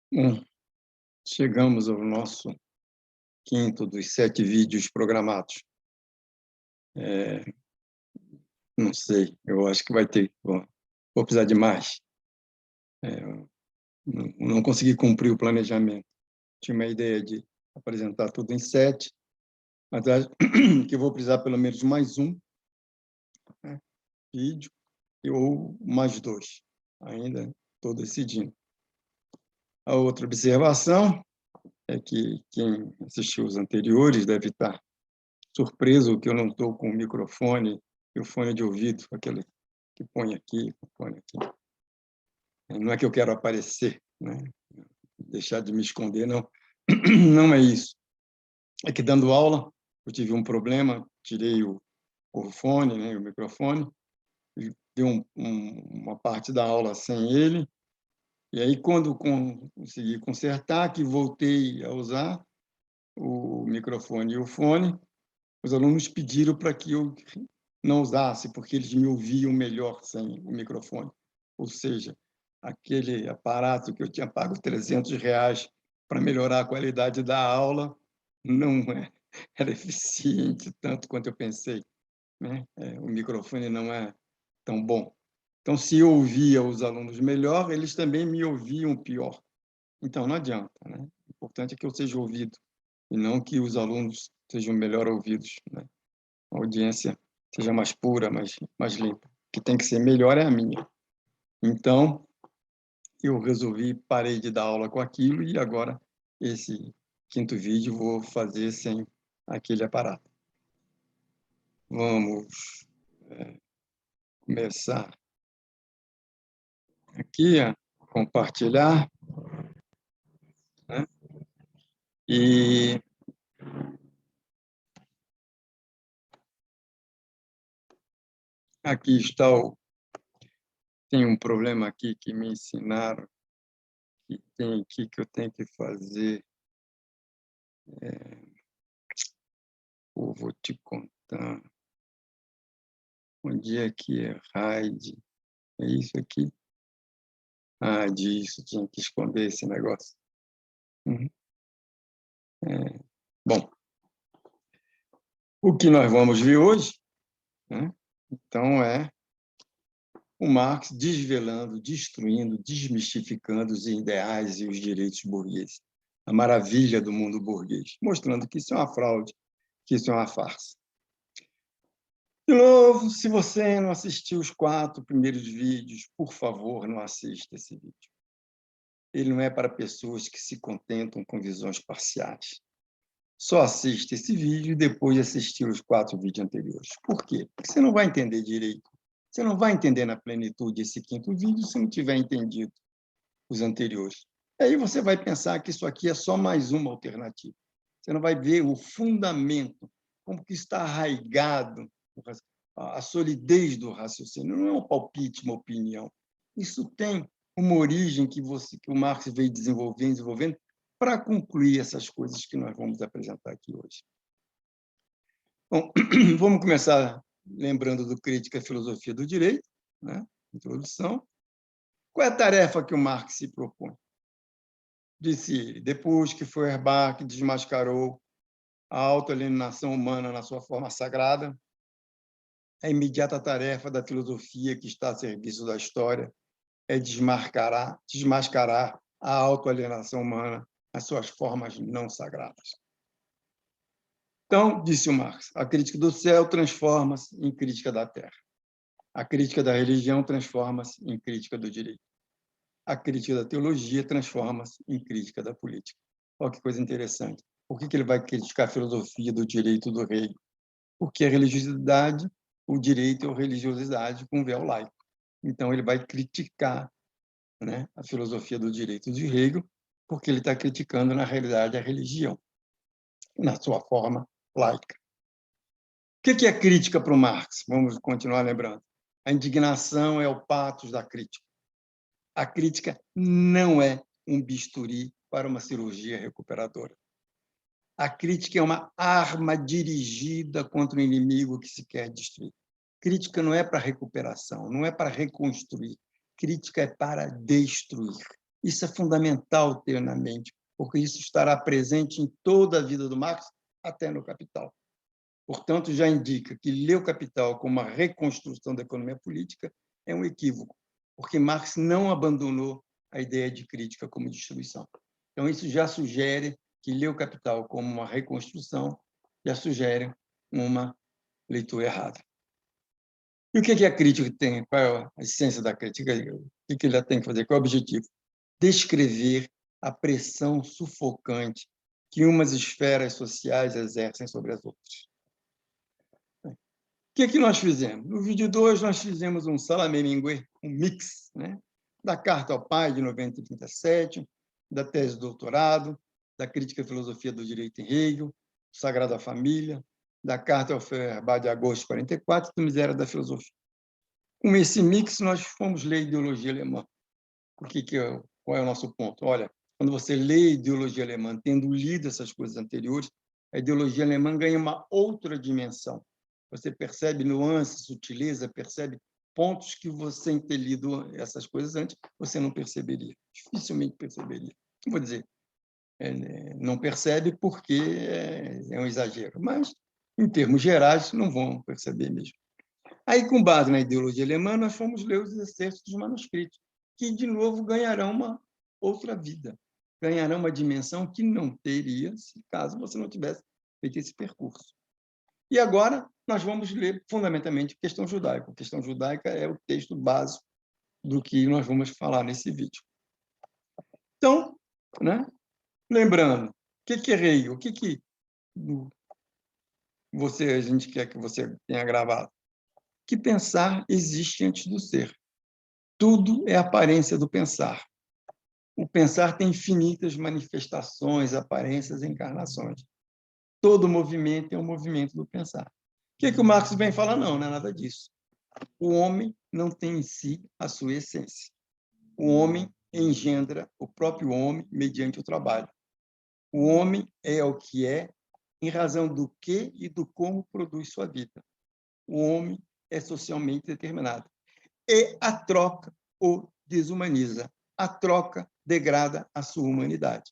Bom, chegamos ao nosso quinto dos 7 vídeos programados. Não sei, eu acho que vai ter, vou precisar de mais. Não consegui cumprir o planejamento. Tinha uma ideia de apresentar tudo em 7, mas acho que eu vou precisar pelo menos mais um, né, vídeo ou mais 2. Ainda estou decidindo. A outra observação é que quem assistiu os anteriores deve estar surpreso que eu não estou com o microfone e o fone de ouvido, aquele que põe aqui, põe aqui. Não é que eu quero aparecer, né? Deixar de me esconder, não. Não é isso. É que, dando aula, eu tive um problema, tirei o fone, né, o microfone, e dei uma parte da aula sem ele, e aí, quando consegui consertar, que voltei a usar o microfone e o fone, os alunos pediram para que eu não usasse, porque eles me ouviam melhor sem o microfone. Ou seja, aquele aparato que eu tinha pago R$ 300 para melhorar a qualidade da aula não era eficiente tanto quanto eu pensei, né? O microfone não é tão bom. Então, se eu ouvia os alunos melhor, eles também me ouviam pior. Então, não adianta, né? O importante é que eu seja ouvido, e não que os alunos sejam melhor ouvidos, né? A audiência seja mais pura, mais limpa. O que tem que ser melhor é a minha. Então, eu resolvi, parei de dar aula com aquilo, e agora, esse quinto vídeo, vou fazer sem aquele aparato. Vamos começar aqui a compartilhar, né? E aqui está tem um problema aqui que me ensinaram, que tem aqui que eu tenho que fazer. Eu vou te contar. Onde é que é RAID? É isso aqui? Ah, disso, tinha que esconder esse negócio. Uhum. Bom, o que nós vamos ver hoje, né, então, é o Marx desvelando, destruindo, desmistificando os ideais e os direitos burgueses. A maravilha do mundo burguês, mostrando que isso é uma fraude, que isso é uma farsa. De novo, se você não assistiu os 4 primeiros vídeos, por favor, não assista esse vídeo. Ele não é para pessoas que se contentam com visões parciais. Só assista esse vídeo e depois assistir os 4 vídeos anteriores. Por quê? Porque você não vai entender direito. Você não vai entender na plenitude esse quinto vídeo se não tiver entendido os anteriores. E aí você vai pensar que isso aqui é só mais uma alternativa. Você não vai ver o fundamento, como que está arraigado a solidez do raciocínio. Não é um palpite, uma opinião. Isso tem uma origem que o Marx veio desenvolvendo para concluir essas coisas que nós vamos apresentar aqui hoje. Bom, vamos começar lembrando do Crítica à Filosofia do Direito, né? Introdução. Qual é a tarefa que o Marx se propõe? Disse ele, depois que Feuerbach desmascarou a autoalienação humana na sua forma sagrada, a imediata tarefa da filosofia que está a serviço da história é desmascarar a autoalienação humana nas suas formas não sagradas. Então, disse o Marx, a crítica do céu transforma-se em crítica da terra. A crítica da religião transforma-se em crítica do direito. A crítica da teologia transforma-se em crítica da política. Olha que coisa interessante. Por que ele vai criticar a filosofia do direito do rei? Porque a religiosidade, o direito é a religiosidade com véu laico. Então, ele vai criticar, né, a filosofia do direito de Hegel, porque ele está criticando, na realidade, a religião, na sua forma laica. O que é crítica para o Marx? Vamos continuar lembrando. A indignação é o patos da crítica. A crítica não é um bisturi para uma cirurgia recuperadora. A crítica é uma arma dirigida contra o inimigo que se quer destruir. Crítica não é para recuperação, não é para reconstruir. Crítica é para destruir. Isso é fundamental ter na mente, porque isso estará presente em toda a vida do Marx, até no Capital. Portanto, já indica que ler o Capital como uma reconstrução da economia política é um equívoco, porque Marx não abandonou a ideia de crítica como distribuição. Então, isso já sugere que ler o Capital como uma reconstrução já sugere uma leitura errada. E o que a crítica tem? Qual é a essência da crítica? O que ela tem que fazer? Qual é o objetivo? Descrever a pressão sufocante que umas esferas sociais exercem sobre as outras. O que nós fizemos? No vídeo 2, nós fizemos um salamemingue, um mix, né? Da Carta ao Pai, de 1937, da tese de doutorado, da Crítica à Filosofia do Direito em Hegel, Sagrada Família, da Carta ao Feuerbach, de agosto de 44, do Miséria da Filosofia. Com esse mix, nós fomos ler a ideologia alemã. Qual é o nosso ponto? Olha, quando você lê a ideologia alemã, tendo lido essas coisas anteriores, a ideologia alemã ganha uma outra dimensão. Você percebe nuances, sutileza, percebe pontos que você, em ter lido essas coisas antes, você não perceberia, dificilmente perceberia. Não vou dizer, não percebe porque é um exagero, mas, em termos gerais, não vão perceber mesmo. Aí, com base na ideologia alemã, nós fomos ler os excertos dos manuscritos, que, de novo, ganharão uma outra vida, ganharão uma dimensão que não teria se caso você não tivesse feito esse percurso. E agora nós vamos ler, fundamentalmente, questão judaica. A questão judaica é o texto básico do que nós vamos falar nesse vídeo. Então, né, lembrando, o que é Hegel? O que a gente quer que você tenha gravado? Que pensar existe antes do ser. Tudo é aparência do pensar. O pensar tem infinitas manifestações, aparências e encarnações. Todo movimento é um movimento do pensar. O que o Marx vem falar? Não é nada disso. O homem não tem em si a sua essência. O homem engendra o próprio homem mediante o trabalho. O homem é o que é em razão do que e do como produz sua vida. O homem é socialmente determinado. E a troca o desumaniza. A troca degrada a sua humanidade.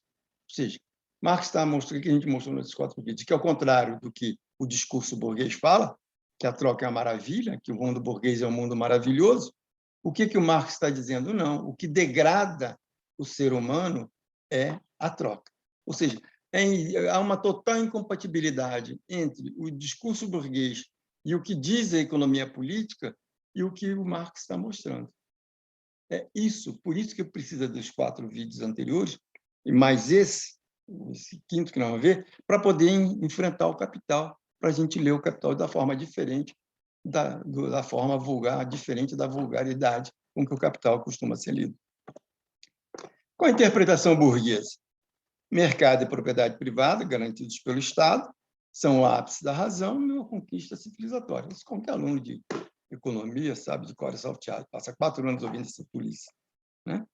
Ou seja, Marx está mostrando, que a gente mostrou nesses 4 vídeos, que, ao contrário do que o discurso burguês fala, que a troca é uma maravilha, que o mundo burguês é um mundo maravilhoso, o que o Marx está dizendo? Não, o que degrada o ser humano é a troca. Ou seja, há uma total incompatibilidade entre o discurso burguês e o que diz a economia política e o que o Marx está mostrando. É isso, por isso que precisa dos 4 vídeos anteriores, e mais esse quinto que nós vamos ver, para poder enfrentar o Capital, para a gente ler o Capital da forma diferente, da forma vulgar, diferente da vulgaridade com que o Capital costuma ser lido. Com a interpretação burguesa, mercado e propriedade privada, garantidos pelo Estado, são o ápice da razão e uma conquista civilizatória. Isso qualquer aluno de economia sabe de cor e salteado, passa 4 anos ouvindo essa polícia, né?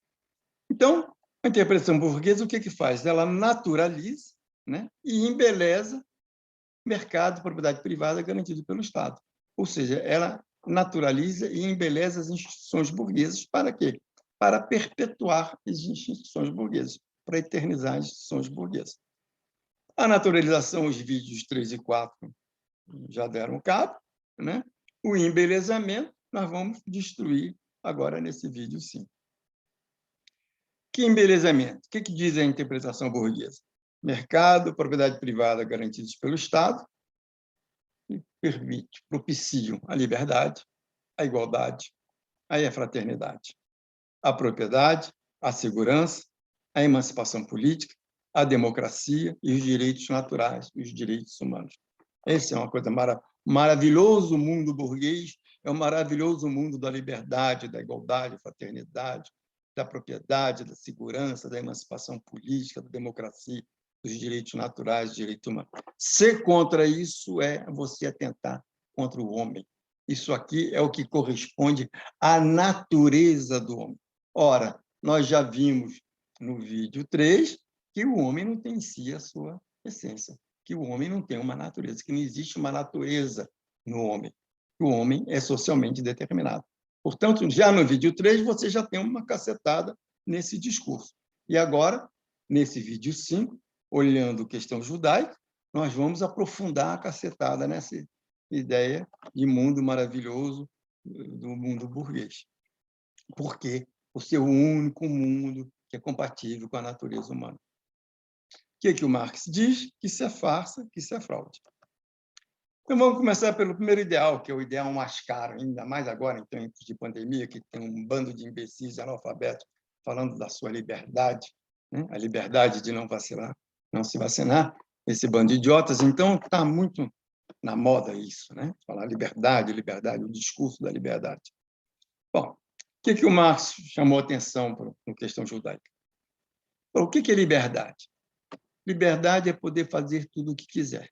Então, a interpretação burguesa, o que faz? Ela naturaliza, né, e embeleza mercado e propriedade privada garantido pelo Estado. Ou seja, ela naturaliza e embeleza as instituições burguesas para quê? Para perpetuar as instituições burguesas, para eternizar as instituições burguesas. A naturalização, os vídeos 3 e 4 já deram cabo, né? O embelezamento, nós vamos destruir agora nesse vídeo 5. Que embelezamento? O que diz a interpretação burguesa? Mercado, propriedade privada garantidos pelo Estado, e propiciam a liberdade, a igualdade, a fraternidade, a propriedade, a segurança, a emancipação política, a democracia e os direitos naturais e os direitos humanos. Esse é uma coisa maravilhoso mundo burguês, é um maravilhoso mundo da liberdade, da igualdade, da fraternidade, da propriedade, da segurança, da emancipação política, da democracia, dos direitos naturais, dos direitos humanos. Ser contra isso é você atentar contra o homem. Isso aqui é o que corresponde à natureza do homem. Ora, nós já vimos no vídeo 3 que o homem não tem em si a sua essência, que o homem não tem uma natureza, que não existe uma natureza no homem. O homem é socialmente determinado. Portanto, já no vídeo 3, você já tem uma cacetada nesse discurso. E agora, nesse vídeo 5, olhando questão judaica, nós vamos aprofundar a cacetada nessa ideia de mundo maravilhoso do mundo burguês. Por quê? Por ser o único mundo que é compatível com a natureza humana. O que o Marx diz? Que isso é farsa, que isso é fraude. Então, vamos começar pelo primeiro ideal, que é o ideal mais caro, ainda mais agora, em tempos de pandemia, que tem um bando de imbecis analfabetos falando da sua liberdade, né? A liberdade de não vacilar, não se vacinar, esse bando de idiotas. Então, está muito na moda isso, né? Falar liberdade, liberdade, o discurso da liberdade. Bom, o que o Marx chamou atenção para a questão judaica? O que é liberdade? Liberdade é poder fazer tudo o que quiser.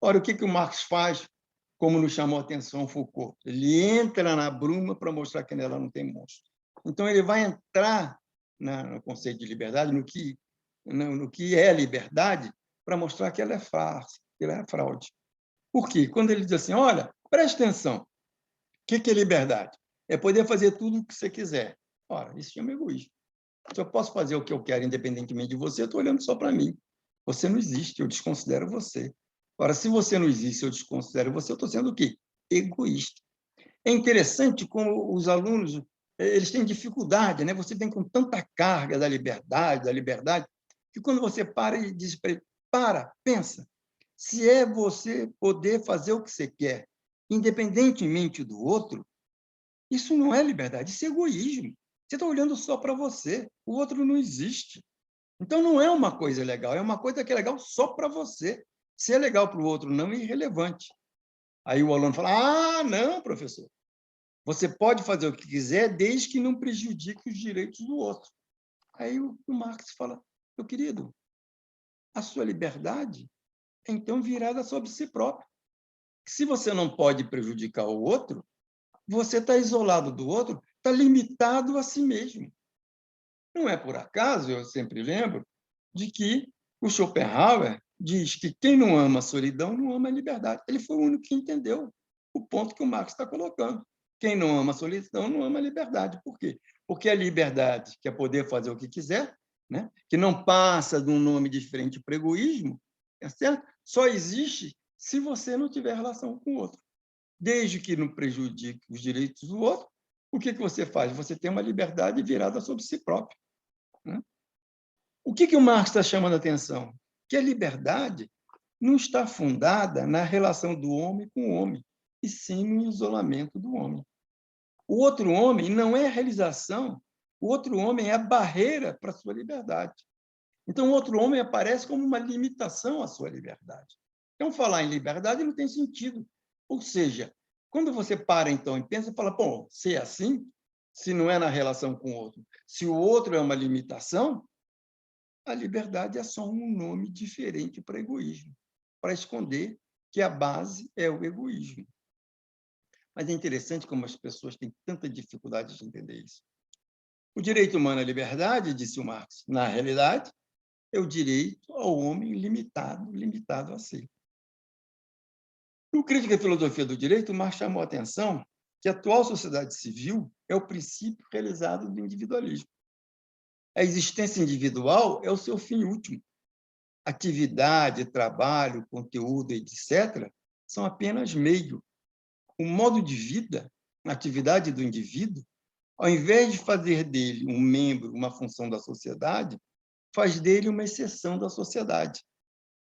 Ora, o que o Marx faz, como nos chamou a atenção Foucault? Ele entra na bruma para mostrar que nela não tem monstro. Então, ele vai entrar no conceito de liberdade, no que é liberdade, para mostrar que ela é farsa, que ela é fraude. Por quê? Quando ele diz assim, olha, preste atenção, o que é liberdade? É poder fazer tudo o que você quiser. Ora, isso chama egoísmo. Se eu posso fazer o que eu quero, independentemente de você, eu estou olhando só para mim. Você não existe, eu desconsidero você. Ora, se você não existe, eu desconsidero você, eu estou sendo o quê? Egoísta. É interessante como os alunos eles têm dificuldade, né? Você vem com tanta carga da liberdade, que quando você para e diz para ele, pensa, se é você poder fazer o que você quer, independentemente do outro, isso não é liberdade, isso é egoísmo. Você está olhando só para você, o outro não existe. Então, não é uma coisa legal, é uma coisa que é legal só para você. Se é legal para o outro, não é irrelevante. Aí o aluno fala, não, professor, você pode fazer o que quiser, desde que não prejudique os direitos do outro. Aí o Marx fala, meu querido, a sua liberdade é então virada sobre si próprio. Se você não pode prejudicar o outro, você está isolado do outro, está limitado a si mesmo. Não é por acaso, eu sempre lembro, de que o Schopenhauer diz que quem não ama a solidão não ama a liberdade. Ele foi o único que entendeu o ponto que o Marx está colocando. Quem não ama a solidão não ama a liberdade. Por quê? Porque a liberdade, que é poder fazer o que quiser, né? Que não passa de um nome diferente para egoísmo, é certo? Só existe se você não tiver relação com o outro. Desde que não prejudique os direitos do outro, o que você faz? Você tem uma liberdade virada sobre si próprio. Né? O que o Marx está chamando a atenção? Que a liberdade não está fundada na relação do homem com o homem, e sim no isolamento do homem. O outro homem não é a realização, o outro homem é a barreira para a sua liberdade. Então, o outro homem aparece como uma limitação à sua liberdade. Então, falar em liberdade não tem sentido. Ou seja, quando você para, então, e pensa, fala, bom, se é assim, se não é na relação com o outro, se o outro é uma limitação, a liberdade é só um nome diferente para egoísmo, para esconder que a base é o egoísmo. Mas é interessante como as pessoas têm tanta dificuldade de entender isso. O direito humano à liberdade, disse o Marx, na realidade, é o direito ao homem limitado a si. No Crítica à Filosofia do Direito, Marx chamou a atenção que a atual sociedade civil é o princípio realizado do individualismo. A existência individual é o seu fim último. Atividade, trabalho, conteúdo, etc., são apenas meio. O modo de vida, a atividade do indivíduo, ao invés de fazer dele um membro, uma função da sociedade, faz dele uma exceção da sociedade.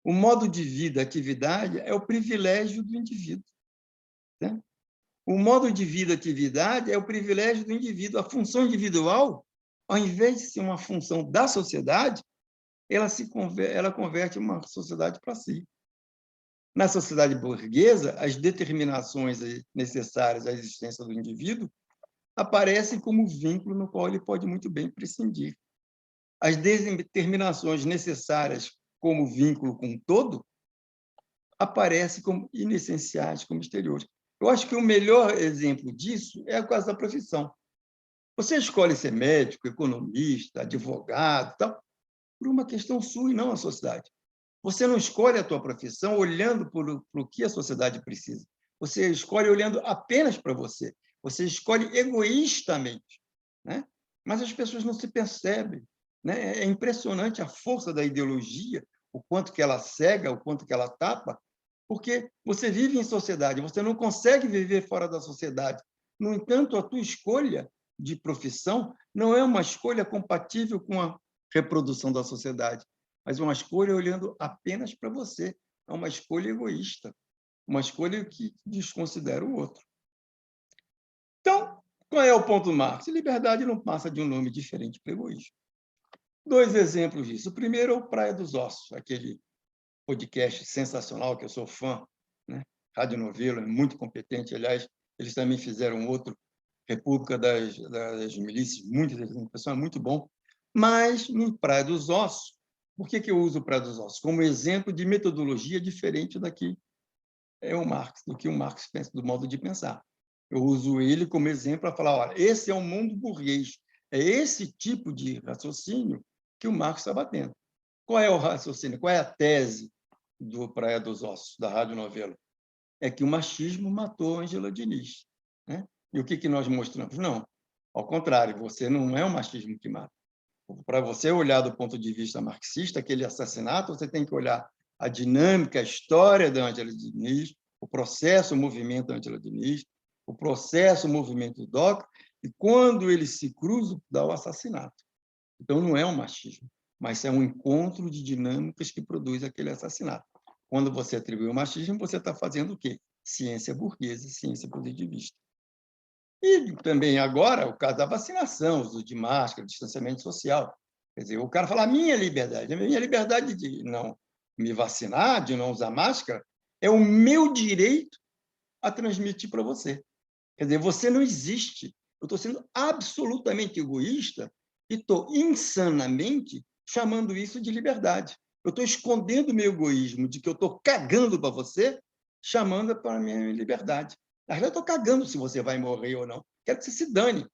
O modo de vida, a atividade, é o privilégio do indivíduo. Né? O modo de vida, a atividade, é o privilégio do indivíduo. A função individual, ao invés de ser uma função da sociedade, ela converte uma sociedade para si. Na sociedade burguesa, as determinações necessárias à existência do indivíduo aparecem como vínculo no qual ele pode muito bem prescindir. As determinações necessárias como vínculo com o todo aparecem como inessenciais, como exteriores. Eu acho que o melhor exemplo disso é a coisa da profissão. Você escolhe ser médico, economista, advogado, tal, por uma questão sua e não a sociedade. Você não escolhe a tua profissão olhando para o que a sociedade precisa. Você escolhe olhando apenas para você. Você escolhe egoístamente. Né? mas as pessoas não se percebem, né? É impressionante a força da ideologia, o quanto que ela cega, o quanto que ela tapa, porque você vive em sociedade, você não consegue viver fora da sociedade. No entanto, a tua escolha de profissão não é uma escolha compatível com a reprodução da sociedade, mas uma escolha olhando apenas para você. É uma escolha egoísta, uma escolha que desconsidera o outro. Então, qual é o ponto Marx? Liberdade não passa de um nome diferente para egoísmo. 2 exemplos disso. O primeiro é o Praia dos Ossos, aquele podcast sensacional que eu sou fã, né? Rádio Novelo, é muito competente. Aliás, eles também fizeram outro, República das Milícias, muito interessante, pessoal, muito bom. Mas, no Praia dos Ossos, por que eu uso o Praia dos Ossos? Como exemplo de metodologia diferente daqui é o Marx, do que o Marx pensa, do modo de pensar. Eu uso ele como exemplo para falar, olha, esse é o mundo burguês. É esse tipo de raciocínio que o Marx está batendo. Qual é o raciocínio? Qual é a tese do Praia dos Ossos, da Rádio Novelo? É que o machismo matou Ângela Diniz, né? E o que nós mostramos? Não, ao contrário, você não é o machismo que mata. Para você olhar do ponto de vista marxista, aquele assassinato, você tem que olhar a dinâmica, a história da Ângela Diniz, o processo, o movimento da Ângela Diniz, o processo, o movimento do DOC, e quando eles se cruzam, dá o assassinato. Então, não é um machismo, mas é um encontro de dinâmicas que produz aquele assassinato. Quando você atribui o machismo, você está fazendo o quê? Ciência burguesa, ciência positivista. E também agora o caso da vacinação, uso de máscara, distanciamento social. Quer dizer, o cara fala, a minha liberdade de não me vacinar, de não usar máscara, é o meu direito a transmitir para você. Quer dizer, você não existe. Eu estou sendo absolutamente egoísta e estou insanamente chamando isso de liberdade. Eu estou escondendo o meu egoísmo de que eu estou cagando para você, chamando para a minha liberdade. Na verdade, eu estou cagando se você vai morrer ou não. Quero que você se dane.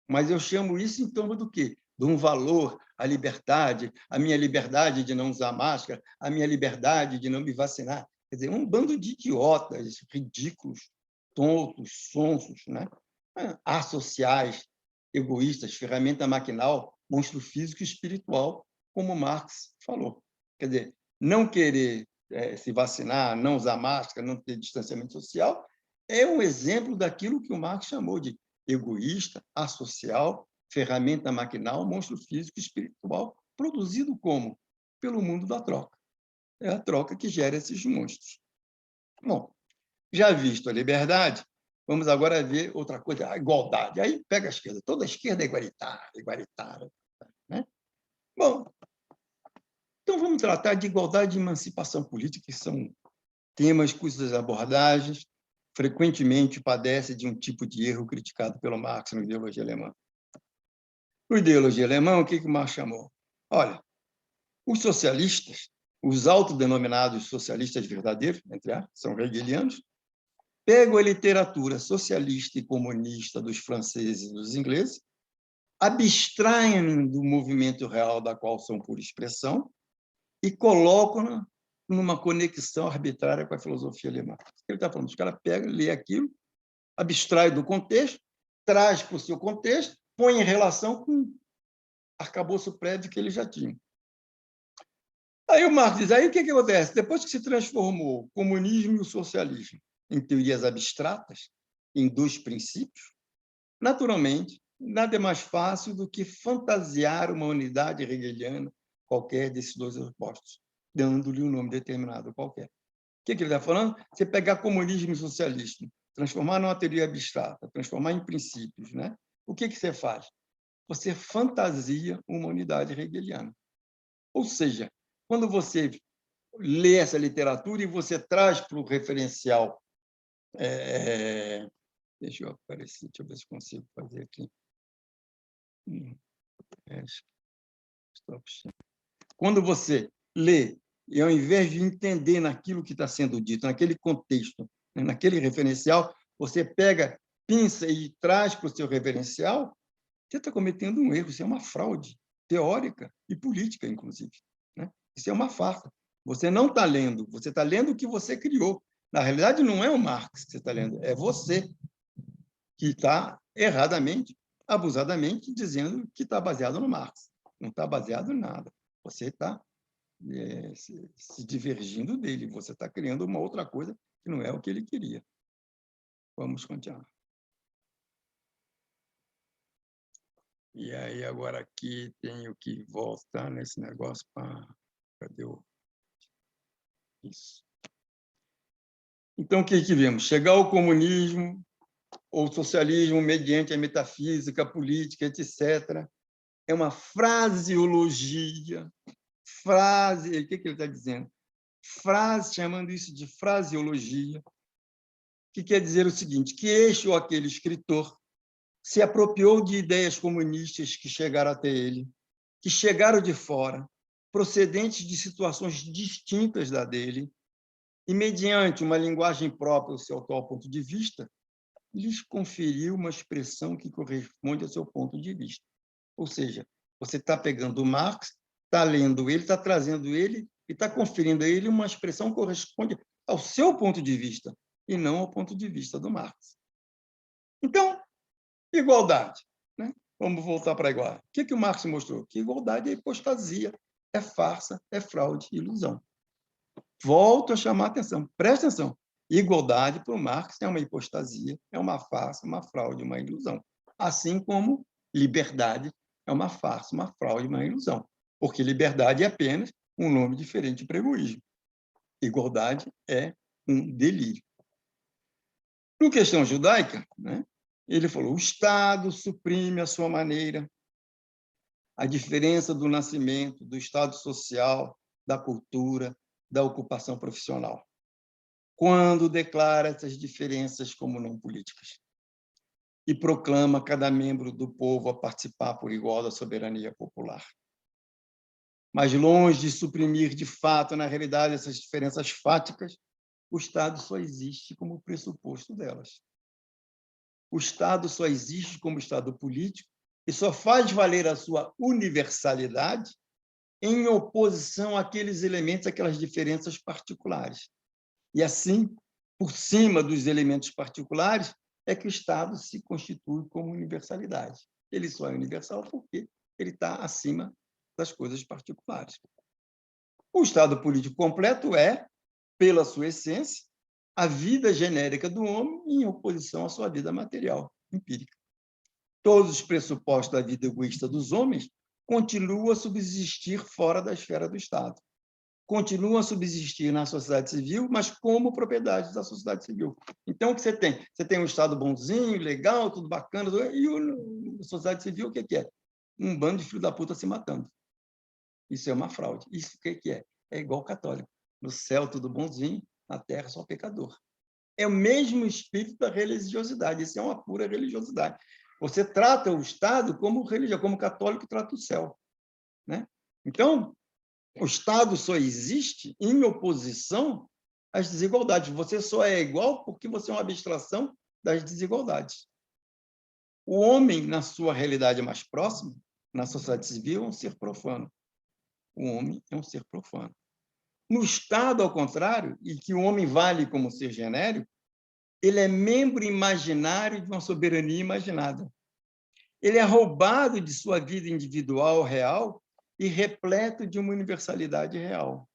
Mas eu chamo isso em torno do quê? De um valor, a liberdade, a minha liberdade de não usar máscara, a minha liberdade de não me vacinar. Quer dizer, um bando de idiotas, ridículos, tontos, sonsos, né? Asociais, egoístas, ferramenta maquinal, monstro físico e espiritual, como Marx falou. Quer dizer, não querer se vacinar, não usar máscara, não ter distanciamento social, é um exemplo daquilo que o Marx chamou de egoísta, asocial, ferramenta maquinal, monstro físico e espiritual, produzido como? Pelo mundo da troca. É a troca que gera esses monstros. Bom, já visto a liberdade, vamos agora ver outra coisa, a igualdade. Aí pega a esquerda, toda a esquerda é igualitária. Né? Bom, então vamos tratar de igualdade e emancipação política, que são temas cujas abordagens frequentemente padecem de um tipo de erro criticado pelo Marx na ideologia alemã. Na ideologia alemã, o que Marx chamou? Olha, os socialistas, os autodenominados socialistas verdadeiros, entre aspas, são hegelianos, pegam a literatura socialista e comunista dos franceses e dos ingleses, abstraem do movimento real da qual são por expressão e colocam numa conexão arbitrária com a filosofia alemã. Ele está falando, os caras pegam, lê aquilo, abstrai do contexto, traz para o seu contexto, põe em relação com o arcabouço prévio que ele já tinha. Aí o Marx diz, aí o que acontece? Depois que se transformou o comunismo e o socialismo em teorias abstratas, em 2 princípios, naturalmente, nada é mais fácil do que fantasiar uma unidade hegeliana qualquer desses 2 opostos, dando-lhe um nome determinado qualquer. O que ele está falando? Você pegar comunismo e socialismo, transformar numa teoria abstrata, transformar em princípios, né? O que você faz? Você fantasia uma unidade hegeliana. Ou seja, quando você lê essa literatura e você traz para o referencial... Deixa eu aparecer, deixa eu ver se consigo fazer aqui. Quando você lê, e ao invés de entender naquilo que está sendo dito, naquele contexto, naquele referencial, você pega, pinça e traz para o seu referencial, você está cometendo um erro, isso é uma fraude teórica e política, inclusive. Né? Isso é uma farsa. Você não está lendo, você está lendo o que você criou. Na realidade, não é o Marx que você está lendo, é você que está erradamente abusadamente dizendo que está baseado no Marx. Não está baseado em nada. Você está se divergindo dele, você está criando uma outra coisa que não é o que ele queria. Vamos continuar. E aí, agora aqui, tenho que voltar nesse negócio para... Cadê o... Isso. Então, o que vimos? Chegar ao comunismo ou socialismo mediante a metafísica, a política, etc. É uma fraseologia. Frase, o que ele está dizendo? Frase, chamando isso de fraseologia, que quer dizer o seguinte, que este ou aquele escritor se apropriou de ideias comunistas que chegaram até ele, que chegaram de fora, procedentes de situações distintas da dele, e, mediante uma linguagem própria ao seu atual ponto de vista, lhes conferiu uma expressão que corresponde ao seu ponto de vista. Ou seja, você está pegando o Marx, está lendo ele, está trazendo ele e está conferindo a ele uma expressão que corresponde ao seu ponto de vista e não ao ponto de vista do Marx. Então, igualdade. Né? Vamos voltar para a igualdade. O que o Marx mostrou? Que igualdade é hipostasia, é farsa, é fraude, ilusão. Volto a chamar a atenção. Presta atenção. Igualdade, para o Marx, é uma hipostasia, é uma farsa, uma fraude, uma ilusão. Assim como liberdade é uma farsa, uma fraude, uma ilusão. Porque liberdade é apenas um nome diferente para egoísmo. Igualdade é um delírio. No questão judaica, né, ele falou, o Estado suprime à sua maneira a diferença do nascimento, do estado social, da cultura, da ocupação profissional, quando declara essas diferenças como não políticas e proclama cada membro do povo a participar por igual da soberania popular. Mas, longe de suprimir, de fato, na realidade, essas diferenças fáticas, o Estado só existe como pressuposto delas. O Estado só existe como Estado político e só faz valer a sua universalidade em oposição àqueles elementos, àquelas diferenças particulares. E, assim, por cima dos elementos particulares, é que o Estado se constitui como universalidade. Ele só é universal porque ele está acima das coisas particulares. O Estado político completo é, pela sua essência, a vida genérica do homem em oposição à sua vida material, empírica. Todos os pressupostos da vida egoísta dos homens continuam a subsistir fora da esfera do Estado. Continuam a subsistir na sociedade civil, mas como propriedade da sociedade civil. Então, o que você tem? Você tem um Estado bonzinho, legal, tudo bacana, e a sociedade civil, o que é? Um bando de filho da puta se matando. Isso é uma fraude. Isso o que é? É igual católico. No céu, tudo bonzinho, na terra, só pecador. É o mesmo espírito da religiosidade. Isso é uma pura religiosidade. Você trata o Estado como religião, como católico trata o céu. Né? Então, o Estado só existe em oposição às desigualdades. Você só é igual porque você é uma abstração das desigualdades. O homem, na sua realidade mais próxima, na sociedade civil, é um ser profano. O homem é um ser profano. No Estado, ao contrário, e que o homem vale como ser genérico, ele é membro imaginário de uma soberania imaginada. Ele é roubado de sua vida individual real e repleto de uma universalidade real.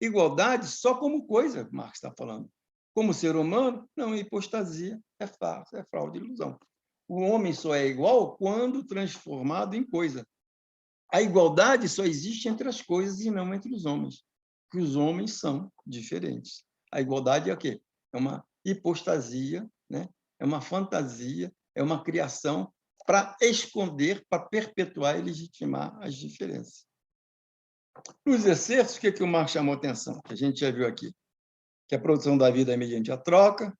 Igualdade só como coisa, Marx está falando. Como ser humano, não, é hipostasia, é farsa, é fraude, ilusão. O homem só é igual quando transformado em coisa. A igualdade só existe entre as coisas e não entre os homens, porque os homens são diferentes. A igualdade é o quê? É uma hipostasia, né? É uma fantasia, é uma criação para esconder, para perpetuar e legitimar as diferenças. Nos exercícios, o que o Marx chamou atenção? Que a gente já viu aqui. Que a produção da vida é mediante a troca,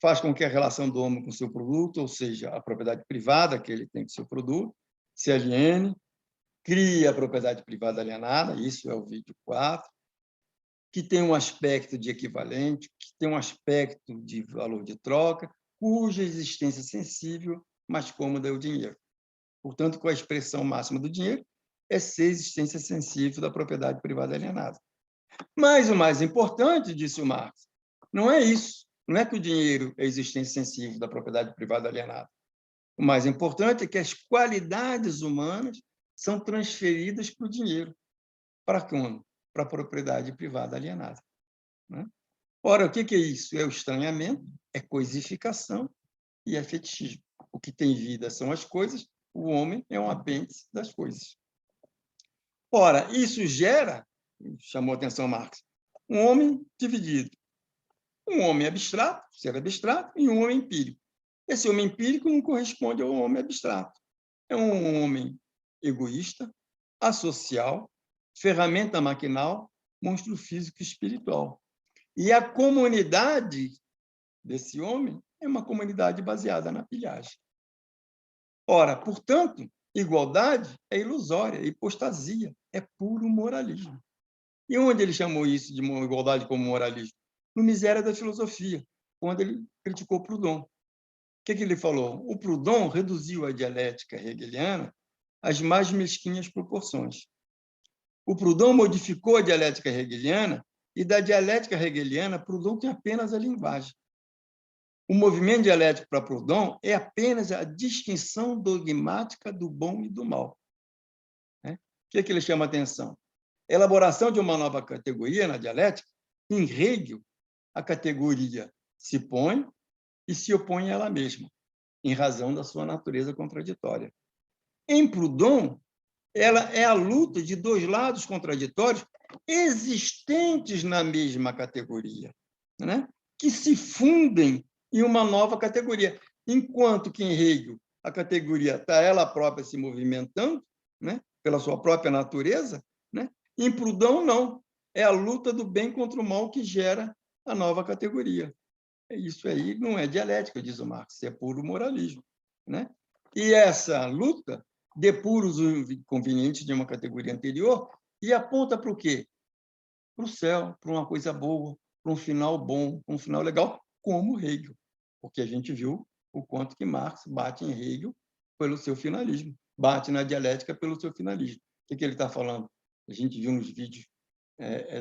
faz com que a relação do homem com seu produto, ou seja, a propriedade privada que ele tem com seu produto, se aliene, cria a propriedade privada alienada, isso é o vídeo 4, que tem um aspecto de equivalente, que tem um aspecto de valor de troca, cuja existência sensível mais cômoda é o dinheiro. Portanto, com a expressão máxima do dinheiro, é ser existência sensível da propriedade privada alienada. Mas o mais importante, disse o Marx, não é isso. Não é que o dinheiro é existência sensível da propriedade privada alienada. O mais importante é que as qualidades humanas são transferidas para o dinheiro. Para quando? Para a propriedade privada alienada, né? Ora, o que é isso? É o estranhamento, é coisificação e é fetichismo. O que tem vida são as coisas, o homem é um apêndice das coisas. Ora, isso gera, chamou a atenção Marx, um homem dividido. Um homem abstrato, ser abstrato, e um homem empírico. Esse homem empírico não corresponde ao homem abstrato. É um homem egoísta, asocial, ferramenta maquinal, monstro físico e espiritual. E a comunidade desse homem é uma comunidade baseada na pilhagem. Ora, portanto, igualdade é ilusória, é hipostasia, é puro moralismo. E onde ele chamou isso de igualdade como moralismo? No Miséria da Filosofia, quando ele criticou Proudhon. O que ele falou? O Proudhon reduziu a dialética hegeliana às mais mesquinhas proporções. O Proudhon modificou a dialética hegeliana e da dialética hegeliana, Proudhon tem apenas a linguagem. O movimento dialético para Proudhon é apenas a distinção dogmática do bom e do mal. O que ele chama a atenção? A elaboração de uma nova categoria na dialética, em Hegel, a categoria se põe e se opõe a ela mesma, em razão da sua natureza contraditória. Em Proudhon, ela é a luta de dois lados contraditórios existentes na mesma categoria, né? Que se fundem em uma nova categoria, enquanto que em Hegel a categoria está ela própria se movimentando, né? Pela sua própria natureza, né? Em Proudhon, não. É a luta do bem contra o mal que gera a nova categoria. Isso aí não é dialética, diz o Marx, é puro moralismo, né? E essa luta depura os inconvenientes de uma categoria anterior e aponta para o quê? Para o céu, para uma coisa boa, para um final bom, um final legal, como Hegel. Porque a gente viu o quanto que Marx bate em Hegel pelo seu finalismo, bate na dialética pelo seu finalismo. O que ele está falando? A gente viu nos vídeos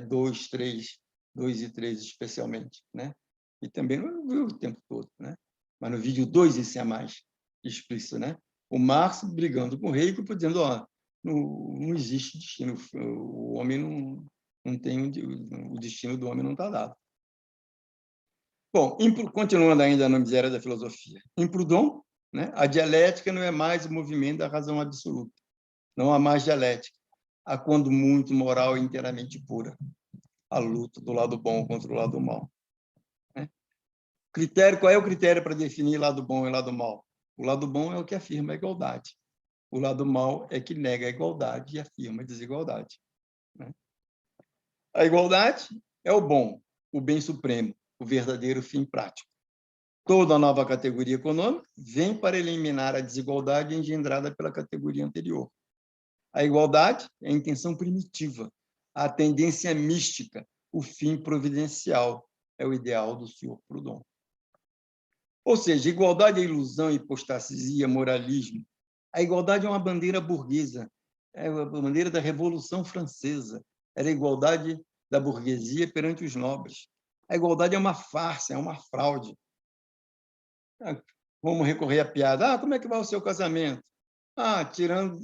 2, 3, 2 e 3 especialmente, né? E também não viu o tempo todo, né? Mas no vídeo 2 isso é mais explícito, né? O Marx brigando com o Hegel, dizendo, não existe destino, o homem não tem, o destino do homem não está dado. Bom, continuando ainda na miséria da filosofia, em Proudhon, né, a dialética não é mais o movimento da razão absoluta, não há mais dialética, há quando muito moral e inteiramente pura, a luta do lado bom contra o lado mal. Né? Qual é o critério para definir lado bom e lado mal? O lado bom é o que afirma a igualdade. O lado mal é que nega a igualdade e afirma a desigualdade. Né? A igualdade é o bom, o bem supremo, o verdadeiro fim prático. Toda nova categoria econômica vem para eliminar a desigualdade engendrada pela categoria anterior. A igualdade é a intenção primitiva, a tendência mística, o fim providencial, é o ideal do senhor Proudhon. Ou seja, igualdade é ilusão, hipostasia, moralismo. A igualdade é uma bandeira burguesa, é a bandeira da Revolução Francesa, era a igualdade da burguesia perante os nobres. A igualdade é uma farsa, é uma fraude. Vamos recorrer à piada. Como é que vai o seu casamento? Tirando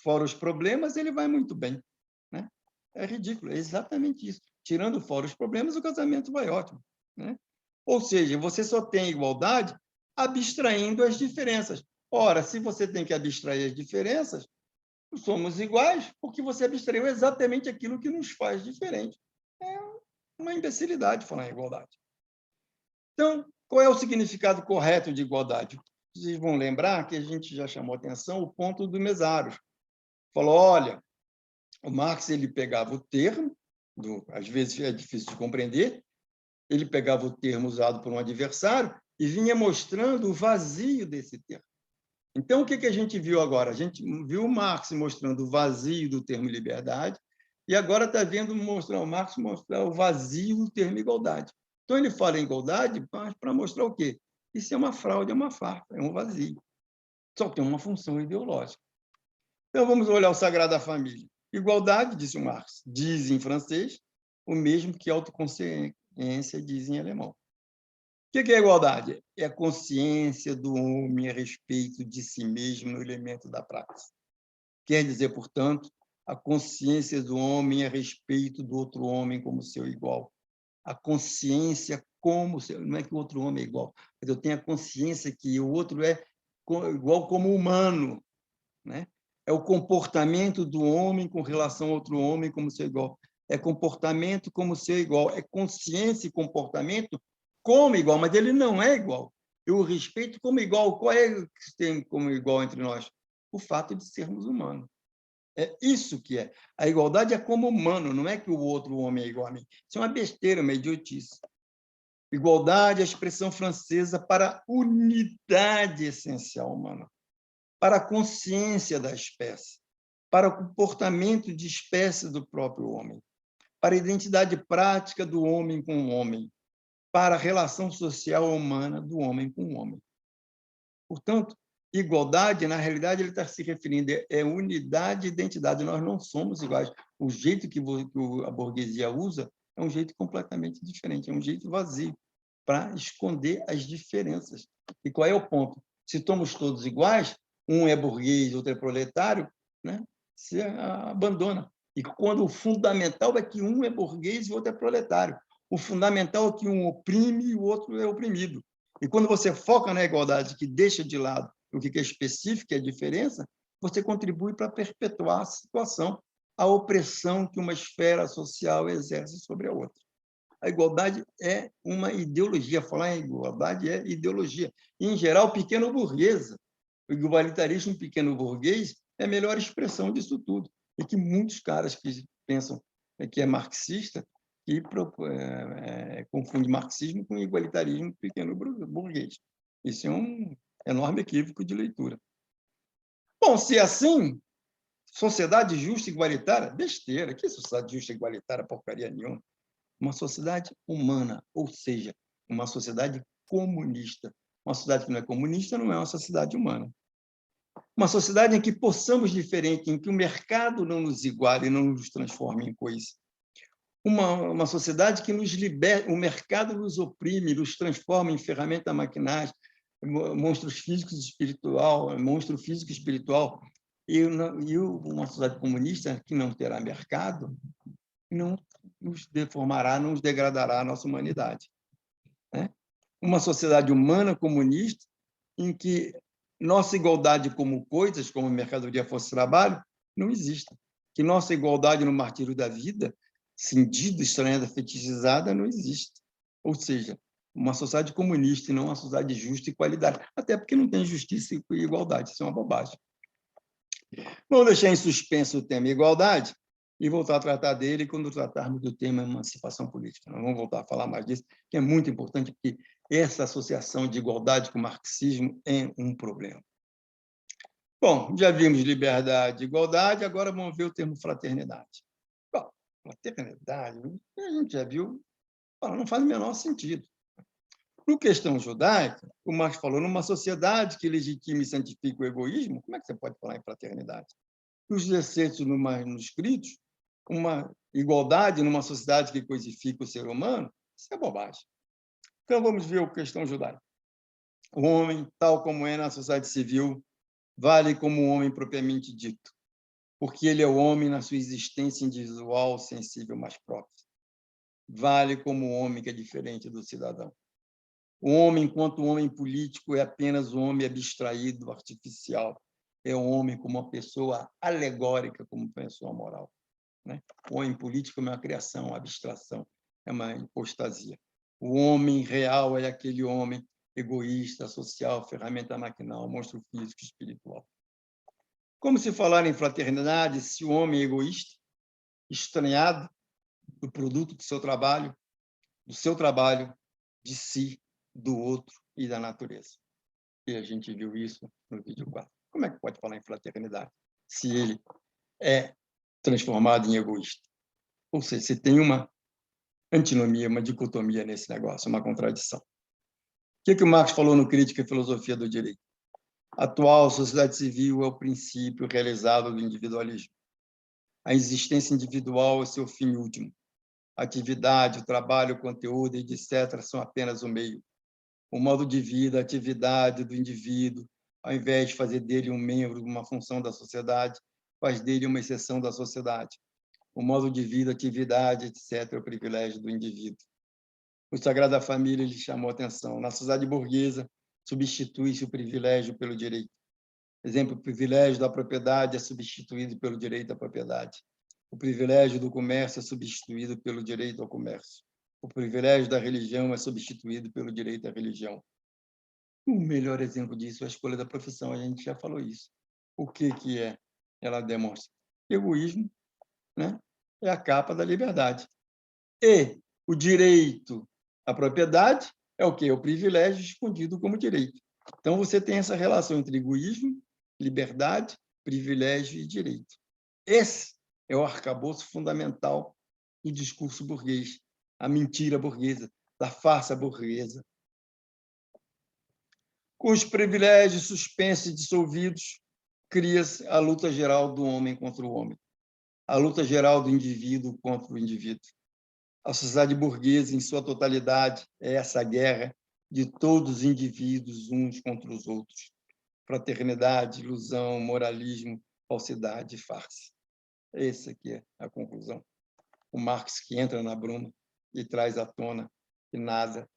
fora os problemas, ele vai muito bem. Né? É ridículo, é exatamente isso. Tirando fora os problemas, o casamento vai ótimo. Né? Ou seja, você só tem igualdade abstraindo as diferenças. Ora, se você tem que abstrair as diferenças, somos iguais porque você abstraiu exatamente aquilo que nos faz diferente. É uma imbecilidade falar em igualdade. Então, qual é o significado correto de igualdade? Vocês vão lembrar que a gente já chamou atenção o ponto do Mesaros. Falou, olha, o Marx ele pegava o termo, às vezes é difícil de compreender, ele pegava o termo usado por um adversário e vinha mostrando o vazio desse termo. Então, o que a gente viu agora? A gente viu o Marx mostrando o vazio do termo liberdade e agora está vendo o Marx mostrar o vazio do termo igualdade. Então, ele fala em igualdade para mostrar o quê? Isso é uma fraude, é uma farpa, é um vazio. Só tem uma função ideológica. Então, vamos olhar o Sagrada Família. Igualdade, disse o Marx, diz em francês o mesmo que autoconsciência diz em alemão. que é a igualdade? É a consciência do homem a respeito de si mesmo no elemento da praxis. Quer dizer, portanto, a consciência do homem a respeito do outro homem como seu igual. A consciência como seu... Não é que o outro homem é igual, mas eu tenho a consciência que o outro é igual como humano, né? É o comportamento do homem com relação a outro homem como seu igual. É comportamento como seu igual. É consciência e comportamento como igual, mas ele não é igual. Eu o respeito como igual. Qual é o que tem como igual entre nós? O fato de sermos humanos. É isso que é. A igualdade é como humano, não é que o outro homem é igual a mim. Isso é uma besteira, uma idiotice. Igualdade é a expressão francesa para unidade essencial humana, para a consciência da espécie, para o comportamento de espécie do próprio homem, para a identidade prática do homem com o homem, para a relação social humana do homem com o homem. Portanto, igualdade, na realidade, ele está se referindo é unidade e identidade. Nós não somos iguais. O jeito que a burguesia usa é um jeito completamente diferente, é um jeito vazio, para esconder as diferenças. E qual é o ponto? Se somos todos iguais, um é burguês, outro é proletário, né? Se abandona. E quando o fundamental é que um é burguês e o outro é proletário. O fundamental é que um oprime e o outro é oprimido. E quando você foca na igualdade, que deixa de lado o que é específico e a diferença, você contribui para perpetuar a situação, a opressão que uma esfera social exerce sobre a outra. A igualdade é uma ideologia. Falar em igualdade é ideologia. E, em geral, pequeno-burguesa. O igualitarismo pequeno-burguês é a melhor expressão disso tudo. E que muitos caras que pensam que é marxista que confunde marxismo com igualitarismo pequeno-burguês. Isso é um enorme equívoco de leitura. Bom, se é assim, sociedade justa e igualitária, besteira. Que sociedade justa e igualitária? Porcaria nenhuma. Uma sociedade humana, ou seja, uma sociedade comunista. Uma sociedade que não é comunista não é uma sociedade humana. Uma sociedade em que possamos diferente, em que o mercado não nos iguale e não nos transforme em coisa. Uma sociedade que nos liberta, o mercado nos oprime, nos transforma em ferramenta maquinais, monstros físicos e espiritual, monstro físico e espiritual. E uma sociedade comunista que não terá mercado não nos deformará, não nos degradará a nossa humanidade. Né? Uma sociedade humana comunista em que nossa igualdade como coisas, como mercadoria, força e trabalho, não existe. Que nossa igualdade no martírio da vida, cindida, estranhada, fetichizada, não existe. Ou seja, uma sociedade comunista e não uma sociedade justa e qualidade. Até porque não tem justiça e igualdade. Isso é uma bobagem. Vamos deixar em suspenso o tema igualdade e voltar a tratar dele quando tratarmos do tema emancipação política. Nós vamos voltar a falar mais disso, que é muito importante, porque essa associação de igualdade com o marxismo é um problema. Bom, já vimos liberdade e igualdade, agora vamos ver o termo fraternidade. Bom, fraternidade, a gente já viu, não faz o menor sentido. No questão judaica, o Marx falou, numa sociedade que legitima e santifica o egoísmo, como é que você pode falar em fraternidade? Os deceitos no manuscritos, uma igualdade numa sociedade que coisifica o ser humano, isso é bobagem. Então, vamos ver a questão judaica. O homem, tal como é na sociedade civil, vale como um homem propriamente dito, porque ele é o homem na sua existência individual, sensível, mais própria. Vale como um homem que é diferente do cidadão. O homem, enquanto homem político, é apenas um homem abstraído, artificial. É um homem como uma pessoa alegórica, como pessoa moral. Né? O homem político é uma criação, uma abstração, é uma hipostasia. O homem real é aquele homem egoísta, social, ferramenta maquinal, monstro físico, espiritual. Como se falar em fraternidade se o homem é egoísta, estranhado do produto do seu trabalho, de si, do outro e da natureza? E a gente viu isso no vídeo 4. Como é que pode falar em fraternidade se ele é transformado em egoísta? Ou seja, você tem uma antinomia, uma dicotomia nesse negócio, uma contradição. O que o Marx falou no Crítica e Filosofia do Direito? A atual sociedade civil é o princípio realizado do individualismo. A existência individual é seu fim último. A atividade, o trabalho, o conteúdo, etc., são apenas o meio. o modo de vida, a atividade do indivíduo, ao invés de fazer dele um membro, uma função da sociedade, faz dele uma exceção da sociedade. O modo de vida, atividade, etc., é o privilégio do indivíduo. O Sagrada Família lhe chamou a atenção. Na sociedade burguesa, substitui-se o privilégio pelo direito. Exemplo, o privilégio da propriedade é substituído pelo direito à propriedade. O privilégio do comércio é substituído pelo direito ao comércio. O privilégio da religião é substituído pelo direito à religião. O melhor exemplo disso é a escolha da profissão. A gente já falou isso. O que é? Ela demonstra egoísmo, né? É a capa da liberdade. E o direito à propriedade é o quê? O privilégio escondido como direito. Então, você tem essa relação entre egoísmo, liberdade, privilégio e direito. Esse é o arcabouço fundamental do discurso burguês, a mentira burguesa, da farsa burguesa. Com os privilégios suspensos e dissolvidos, cria-se a luta geral do homem contra o homem, a luta geral do indivíduo contra o indivíduo. A sociedade burguesa, em sua totalidade, é essa guerra de todos os indivíduos uns contra os outros. Fraternidade, ilusão, moralismo, falsidade e farsa. Essa aqui é a conclusão. O Marx que entra na bruma e traz à tona que nada,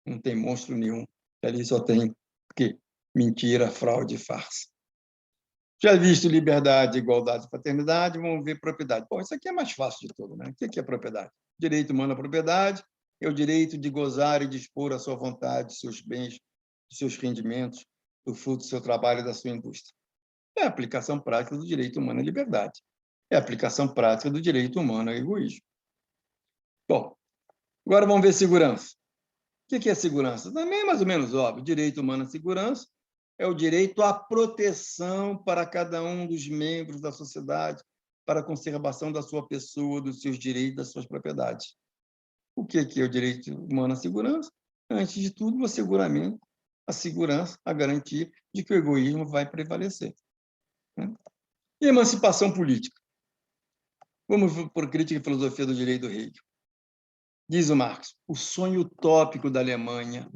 não tem monstro nenhum, que ali só tem quê? Mentira, fraude e farsa. Já visto liberdade, igualdade e fraternidade, vamos ver propriedade. Bom, isso aqui é mais fácil de tudo, né? O que é propriedade? Direito humano à propriedade é o direito de gozar e dispor à sua vontade, seus bens, seus rendimentos, do fruto do seu trabalho e da sua indústria. É a aplicação prática do direito humano à liberdade. É a aplicação prática do direito humano ao egoísmo. Bom, agora vamos ver segurança. O que é segurança? Também é mais ou menos óbvio. Direito humano à segurança é o direito à proteção para cada um dos membros da sociedade, para a conservação da sua pessoa, dos seus direitos, das suas propriedades. O que é o direito humano à segurança? Antes de tudo, o asseguramento, a segurança, a garantia de que o egoísmo vai prevalecer. E emancipação política. Vamos por crítica e filosofia do direito do Hegel. Diz o Marx, o sonho utópico da Alemanha,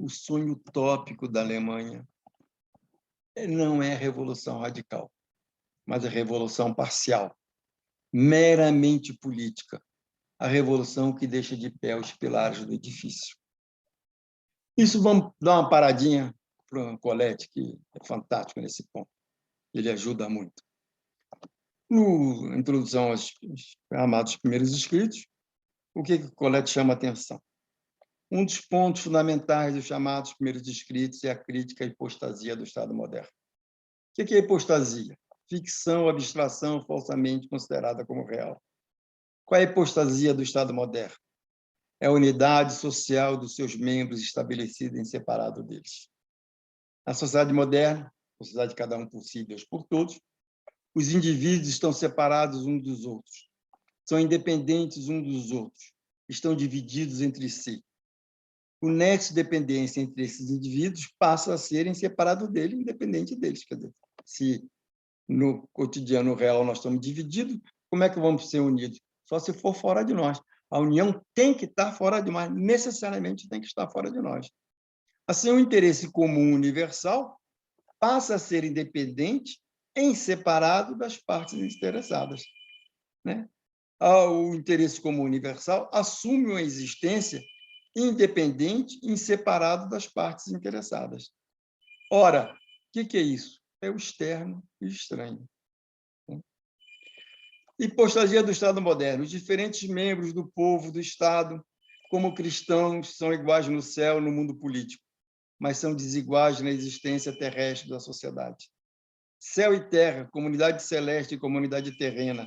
não é a revolução radical, mas a revolução parcial, meramente política, a revolução que deixa de pé os pilares do edifício. Isso, vamos dar uma paradinha para o Colette, que é fantástico nesse ponto. Ele ajuda muito. Na introdução aos amados primeiros escritos, o que o Colette chama a atenção? Um dos pontos fundamentais dos chamados primeiros escritos é a crítica à hipostasia do Estado moderno. O que é hipostasia? Ficção, abstração falsamente considerada como real. Qual é a hipostasia do Estado moderno? É a unidade social dos seus membros estabelecida em separado deles. Na sociedade moderna, sociedade de cada um por si, Deus por todos, os indivíduos estão separados uns dos outros, são independentes uns dos outros, estão divididos entre si. O nexo de dependência entre esses indivíduos passa a serem separados dele, independente deles. Quer dizer, se no cotidiano real nós estamos divididos, como é que vamos ser unidos? Só se for fora de nós. A união tem que estar fora de nós, necessariamente tem que estar fora de nós. Assim, o interesse comum universal passa a ser independente em separado das partes interessadas, né? O interesse comum universal assume uma existência independente em separado das partes interessadas. Ora, o que é isso? É o externo e o estranho. Hipostasia do Estado moderno. Os diferentes membros do povo, do Estado, como cristãos, são iguais no céu, no mundo político, mas são desiguais na existência terrestre da sociedade. Céu e terra, comunidade celeste e comunidade terrena.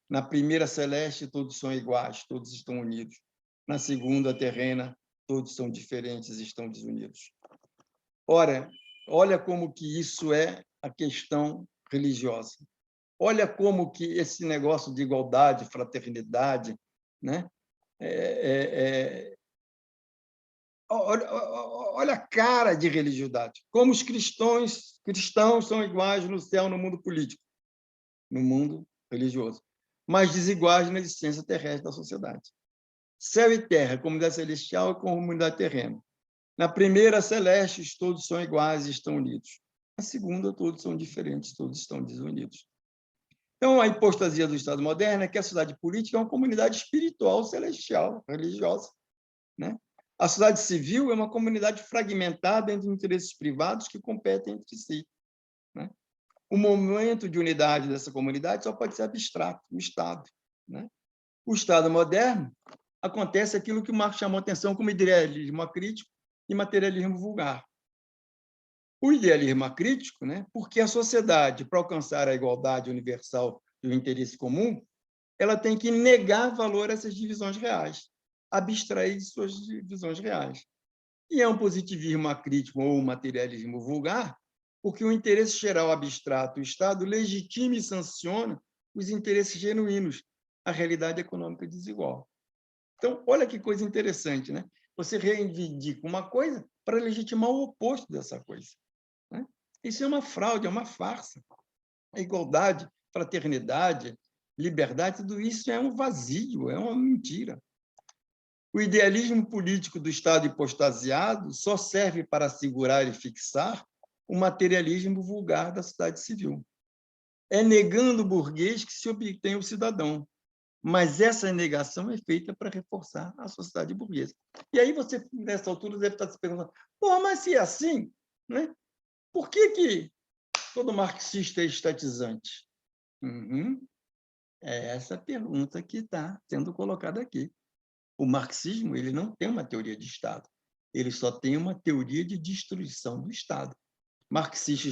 Na primeira celeste, todos são iguais, todos estão unidos. Na segunda terrena, todos são diferentes e estão desunidos. Ora, olha como que isso é a questão religiosa. Olha como que esse negócio de igualdade, fraternidade, né? Olha a cara de religiosidade. Como os cristãos são iguais no céu, no mundo político, no mundo religioso, mas desiguais na existência terrestre da sociedade. Céu e terra, comunidade celestial e comunidade terrena. Na primeira, celestes, todos são iguais e estão unidos. Na segunda, todos são diferentes, todos estão desunidos. Então, a hipostasia do Estado moderno é que a sociedade política é uma comunidade espiritual, celestial, religiosa, né? A sociedade civil é uma comunidade fragmentada entre interesses privados que competem entre si, né? O momento de unidade dessa comunidade só pode ser abstrato, o Estado, né? O Estado moderno acontece aquilo que o Marx chamou a atenção como idealismo acrítico e materialismo vulgar. O idealismo acrítico, né? Porque a sociedade, para alcançar a igualdade universal e o interesse comum, ela tem que negar valor a essas divisões reais, abstrair de suas divisões reais. E é um positivismo acrítico ou um materialismo vulgar, porque o interesse geral abstrato do Estado legitima e sanciona os interesses genuínos, a realidade econômica desigual. Então, olha que coisa interessante, né? Você reivindica uma coisa para legitimar o oposto dessa coisa, né? Isso é uma fraude, é uma farsa. A igualdade, fraternidade, liberdade, tudo isso é um vazio, é uma mentira. O idealismo político do Estado hipostasiado só serve para assegurar e fixar o materialismo vulgar da sociedade civil. É negando o burguês que se obtém o cidadão, mas essa negação é feita para reforçar a sociedade burguesa. E aí você, nessa altura, deve estar se perguntando, mas se é assim, né? Por que todo marxista é estatizante? É essa pergunta que está sendo colocada aqui. O marxismo ele não tem uma teoria de Estado, ele só tem uma teoria de destruição do Estado. Marxista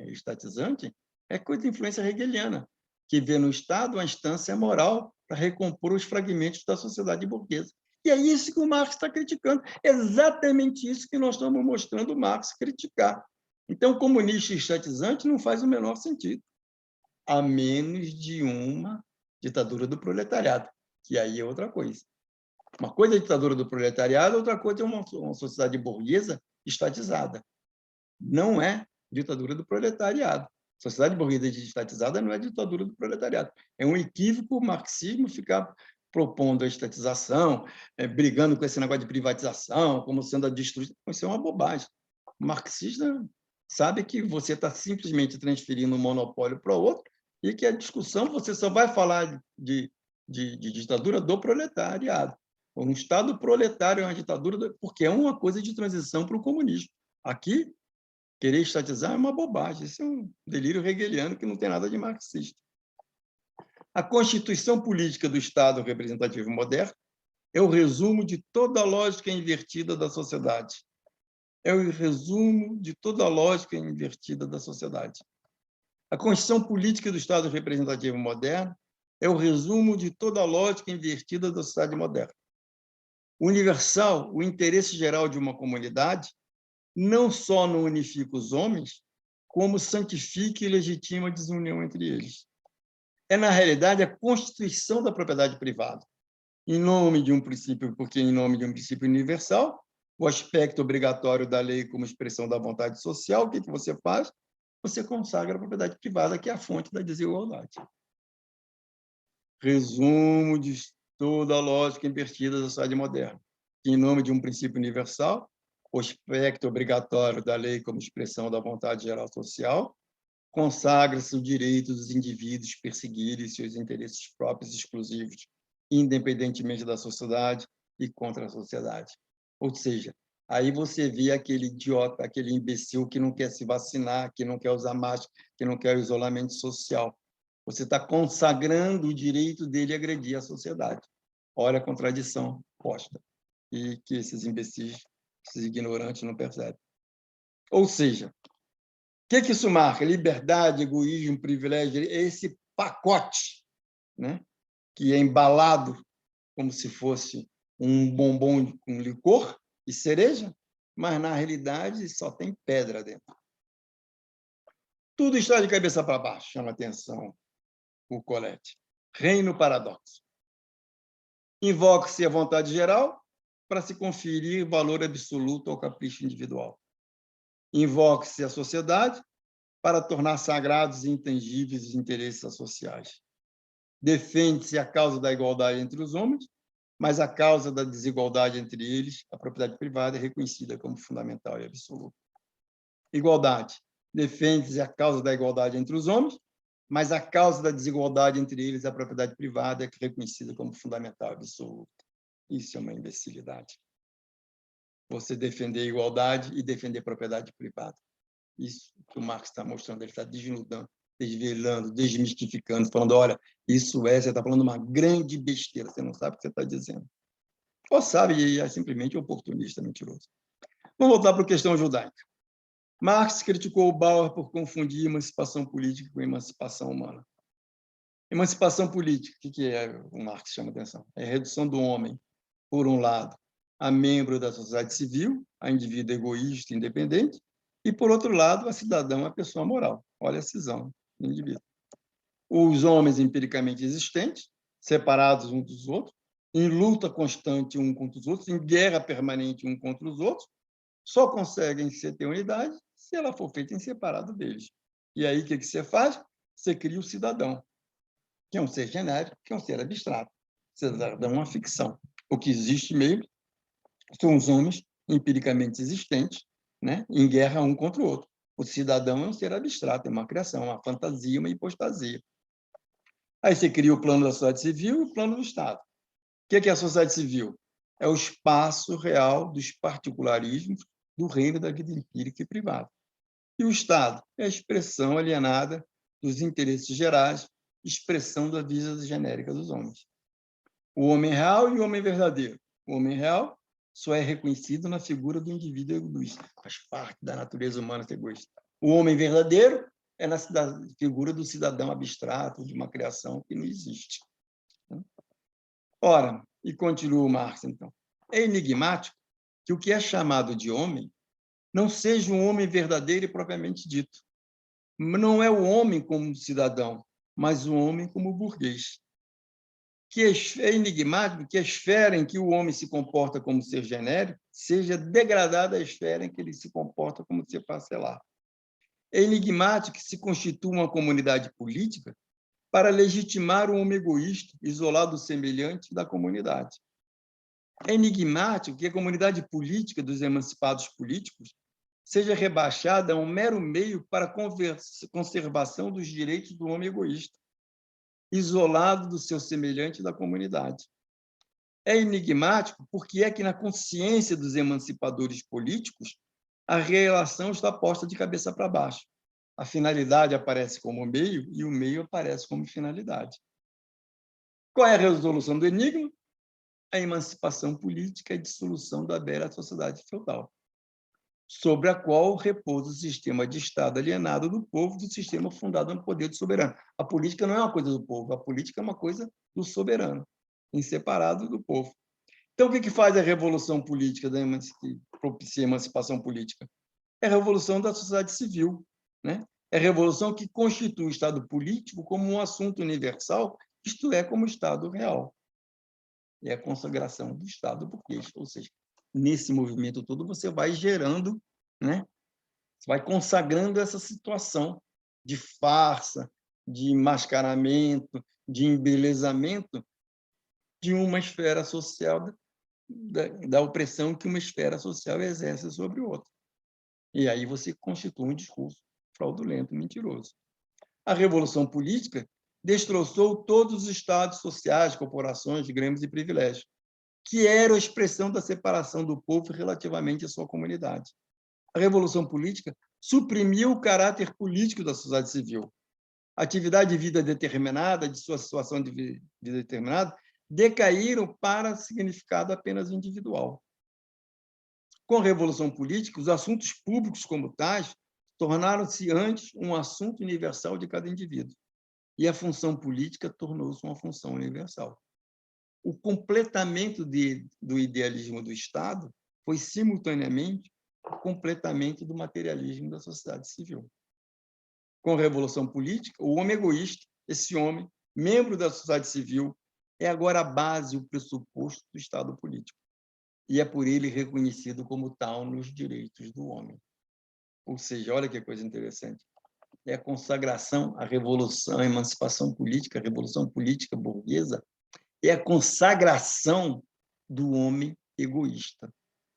estatizante é coisa de influência hegeliana, que vê no Estado uma instância moral para recompor os fragmentos da sociedade burguesa. E é isso que o Marx está criticando, exatamente isso que nós estamos mostrando o Marx criticar. Então, comunista estatizante não faz o menor sentido, a menos de uma ditadura do proletariado, que aí é outra coisa. Uma coisa é a ditadura do proletariado, outra coisa é uma sociedade burguesa estatizada. Não é ditadura do proletariado. Sociedade burguesa estatizada não é ditadura do proletariado. É um equívoco o marxismo ficar propondo a estatização, brigando com esse negócio de privatização, como sendo a destruição. Isso é uma bobagem. O marxista sabe que você está simplesmente transferindo um monopólio para o outro e que a discussão você só vai falar de ditadura do proletariado. Um Estado proletário é uma ditadura, porque é uma coisa de transição para o comunismo. Aqui, querer estatizar é uma bobagem, isso é um delírio hegeliano que não tem nada de marxista. A constituição política do Estado representativo moderno é o resumo de toda a lógica invertida da sociedade. É o resumo de toda a lógica invertida da sociedade. A Constituição política do Estado representativo moderno é o resumo de toda a lógica invertida da sociedade moderna. O universal, o interesse geral de uma comunidade, não só não unifica os homens, como santifica e legitima a desunião entre eles. É, na realidade, a constituição da propriedade privada, em nome de um princípio, porque em nome de um princípio universal, o aspecto obrigatório da lei como expressão da vontade social, o que você faz? Você consagra a propriedade privada, que é a fonte da desigualdade. Resumo de toda a lógica invertida da sociedade moderna, que, em nome de um princípio universal, o aspecto obrigatório da lei como expressão da vontade geral social, consagra-se o direito dos indivíduos perseguirem seus interesses próprios exclusivos, independentemente da sociedade e contra a sociedade. Ou seja, aí você vê aquele idiota, aquele imbecil que não quer se vacinar, que não quer usar máscara, que não quer o isolamento social. Você está consagrando o direito dele a agredir a sociedade. Olha a contradição posta. E que esses imbecis, esses ignorantes não percebem. Ou seja, o que isso marca? Liberdade, egoísmo, privilégio, esse pacote, né? Que é embalado como se fosse um bombom com licor e cereja, mas, na realidade, só tem pedra dentro. Tudo está de cabeça para baixo, chama atenção o Colette. Reino paradoxo. Invoca-se a vontade geral para se conferir valor absoluto ao capricho individual. Invoca-se a sociedade para tornar sagrados e intangíveis os interesses sociais. Defende-se a causa da igualdade entre os homens mas a causa da desigualdade entre eles, a propriedade privada, é reconhecida como fundamental e absoluta. Igualdade. Defende-se a causa da igualdade entre os homens, mas a causa da desigualdade entre eles, a propriedade privada, é reconhecida como fundamental e absoluta. Isso é uma imbecilidade. Você defender a igualdade e defender a propriedade privada. Isso que o Marx está mostrando, ele está desnudando, desvelando, desmistificando, falando, olha, isso você está falando uma grande besteira, você não sabe o que você está dizendo. Ou sabe, e é simplesmente oportunista, mentiroso. Vamos voltar para a questão judaica. Marx criticou o Bauer por confundir emancipação política com emancipação humana. Emancipação política, o que é? O Marx chama atenção. É a redução do homem, por um lado, a membro da sociedade civil, a indivíduo egoísta e independente, e, por outro lado, a cidadão, a pessoa moral. Olha a cisão do indivíduo. Os homens empiricamente existentes, separados uns dos outros, em luta constante um contra os outros, em guerra permanente um contra os outros, só conseguem ter unidade se ela for feita em separado deles. E aí, o que você faz? Você cria o cidadão, que é um ser genérico, que é um ser abstrato. Cidadão é uma ficção. O que existe mesmo são os homens empiricamente existentes, né, em guerra um contra o outro. O cidadão é um ser abstrato, é uma criação, uma fantasia, uma hipostasia. Aí você cria o plano da sociedade civil e o plano do Estado. O que é a sociedade civil? É o espaço real dos particularismos do reino da vida empírica e privada. E o Estado é a expressão alienada dos interesses gerais, expressão da vida genérica dos homens. O homem real e o homem verdadeiro. O homem real só é reconhecido na figura do indivíduo egoísta, faz parte da natureza humana ser egoísta. O homem verdadeiro é na figura do cidadão abstrato, de uma criação que não existe. Ora, e continua o Marx, então, é enigmático que o que é chamado de homem não seja um homem verdadeiro e propriamente dito. Não é o homem como cidadão, mas o homem como burguês. Que é enigmático que a esfera em que o homem se comporta como ser genérico seja degradada à esfera em que ele se comporta como ser parcelar. É enigmático que se constitua uma comunidade política para legitimar o homem egoísta, isolado do semelhante da comunidade. É enigmático que a comunidade política dos emancipados políticos seja rebaixada a um mero meio para a conservação dos direitos do homem egoísta, isolado do seu semelhante da comunidade. É enigmático porque é que na consciência dos emancipadores políticos a relação está posta de cabeça para baixo. A finalidade aparece como meio e o meio aparece como finalidade. Qual é a resolução do enigma? A emancipação política e a dissolução da velha sociedade feudal, sobre a qual repousa o sistema de Estado alienado do povo, do sistema fundado no poder do soberano. A política não é uma coisa do povo, a política é uma coisa do soberano, inseparável do povo. Então, o que faz a revolução política, que propicia a emancipação política? É a revolução da sociedade civil, né? É a revolução que constitui o Estado político como um assunto universal, isto é, como Estado real. É a consagração do Estado burguês, ou seja, nesse movimento todo você vai gerando, né? Você vai consagrando essa situação de farsa, de mascaramento, de embelezamento de uma esfera social, da opressão que uma esfera social exerce sobre outra. E aí você constitui um discurso fraudulento, mentiroso. A revolução política destroçou todos os estados sociais, corporações, grêmios e privilégios, que eram a expressão da separação do povo relativamente à sua comunidade. A revolução política suprimiu o caráter político da sociedade civil. A atividade de vida determinada, de sua situação de vida determinada, decaíram para significado apenas individual. Com a revolução política, os assuntos públicos como tais tornaram-se antes um assunto universal de cada indivíduo, e a função política tornou-se uma função universal. O completamento do idealismo do Estado foi, simultaneamente, o completamento do materialismo da sociedade civil. Com a revolução política, o homem egoísta, esse homem, membro da sociedade civil, é agora a base, o pressuposto do Estado político, e é por ele reconhecido como tal nos direitos do homem. Ou seja, olha que coisa interessante. É a consagração, a revolução, a emancipação política, a revolução política burguesa, é a consagração do homem egoísta,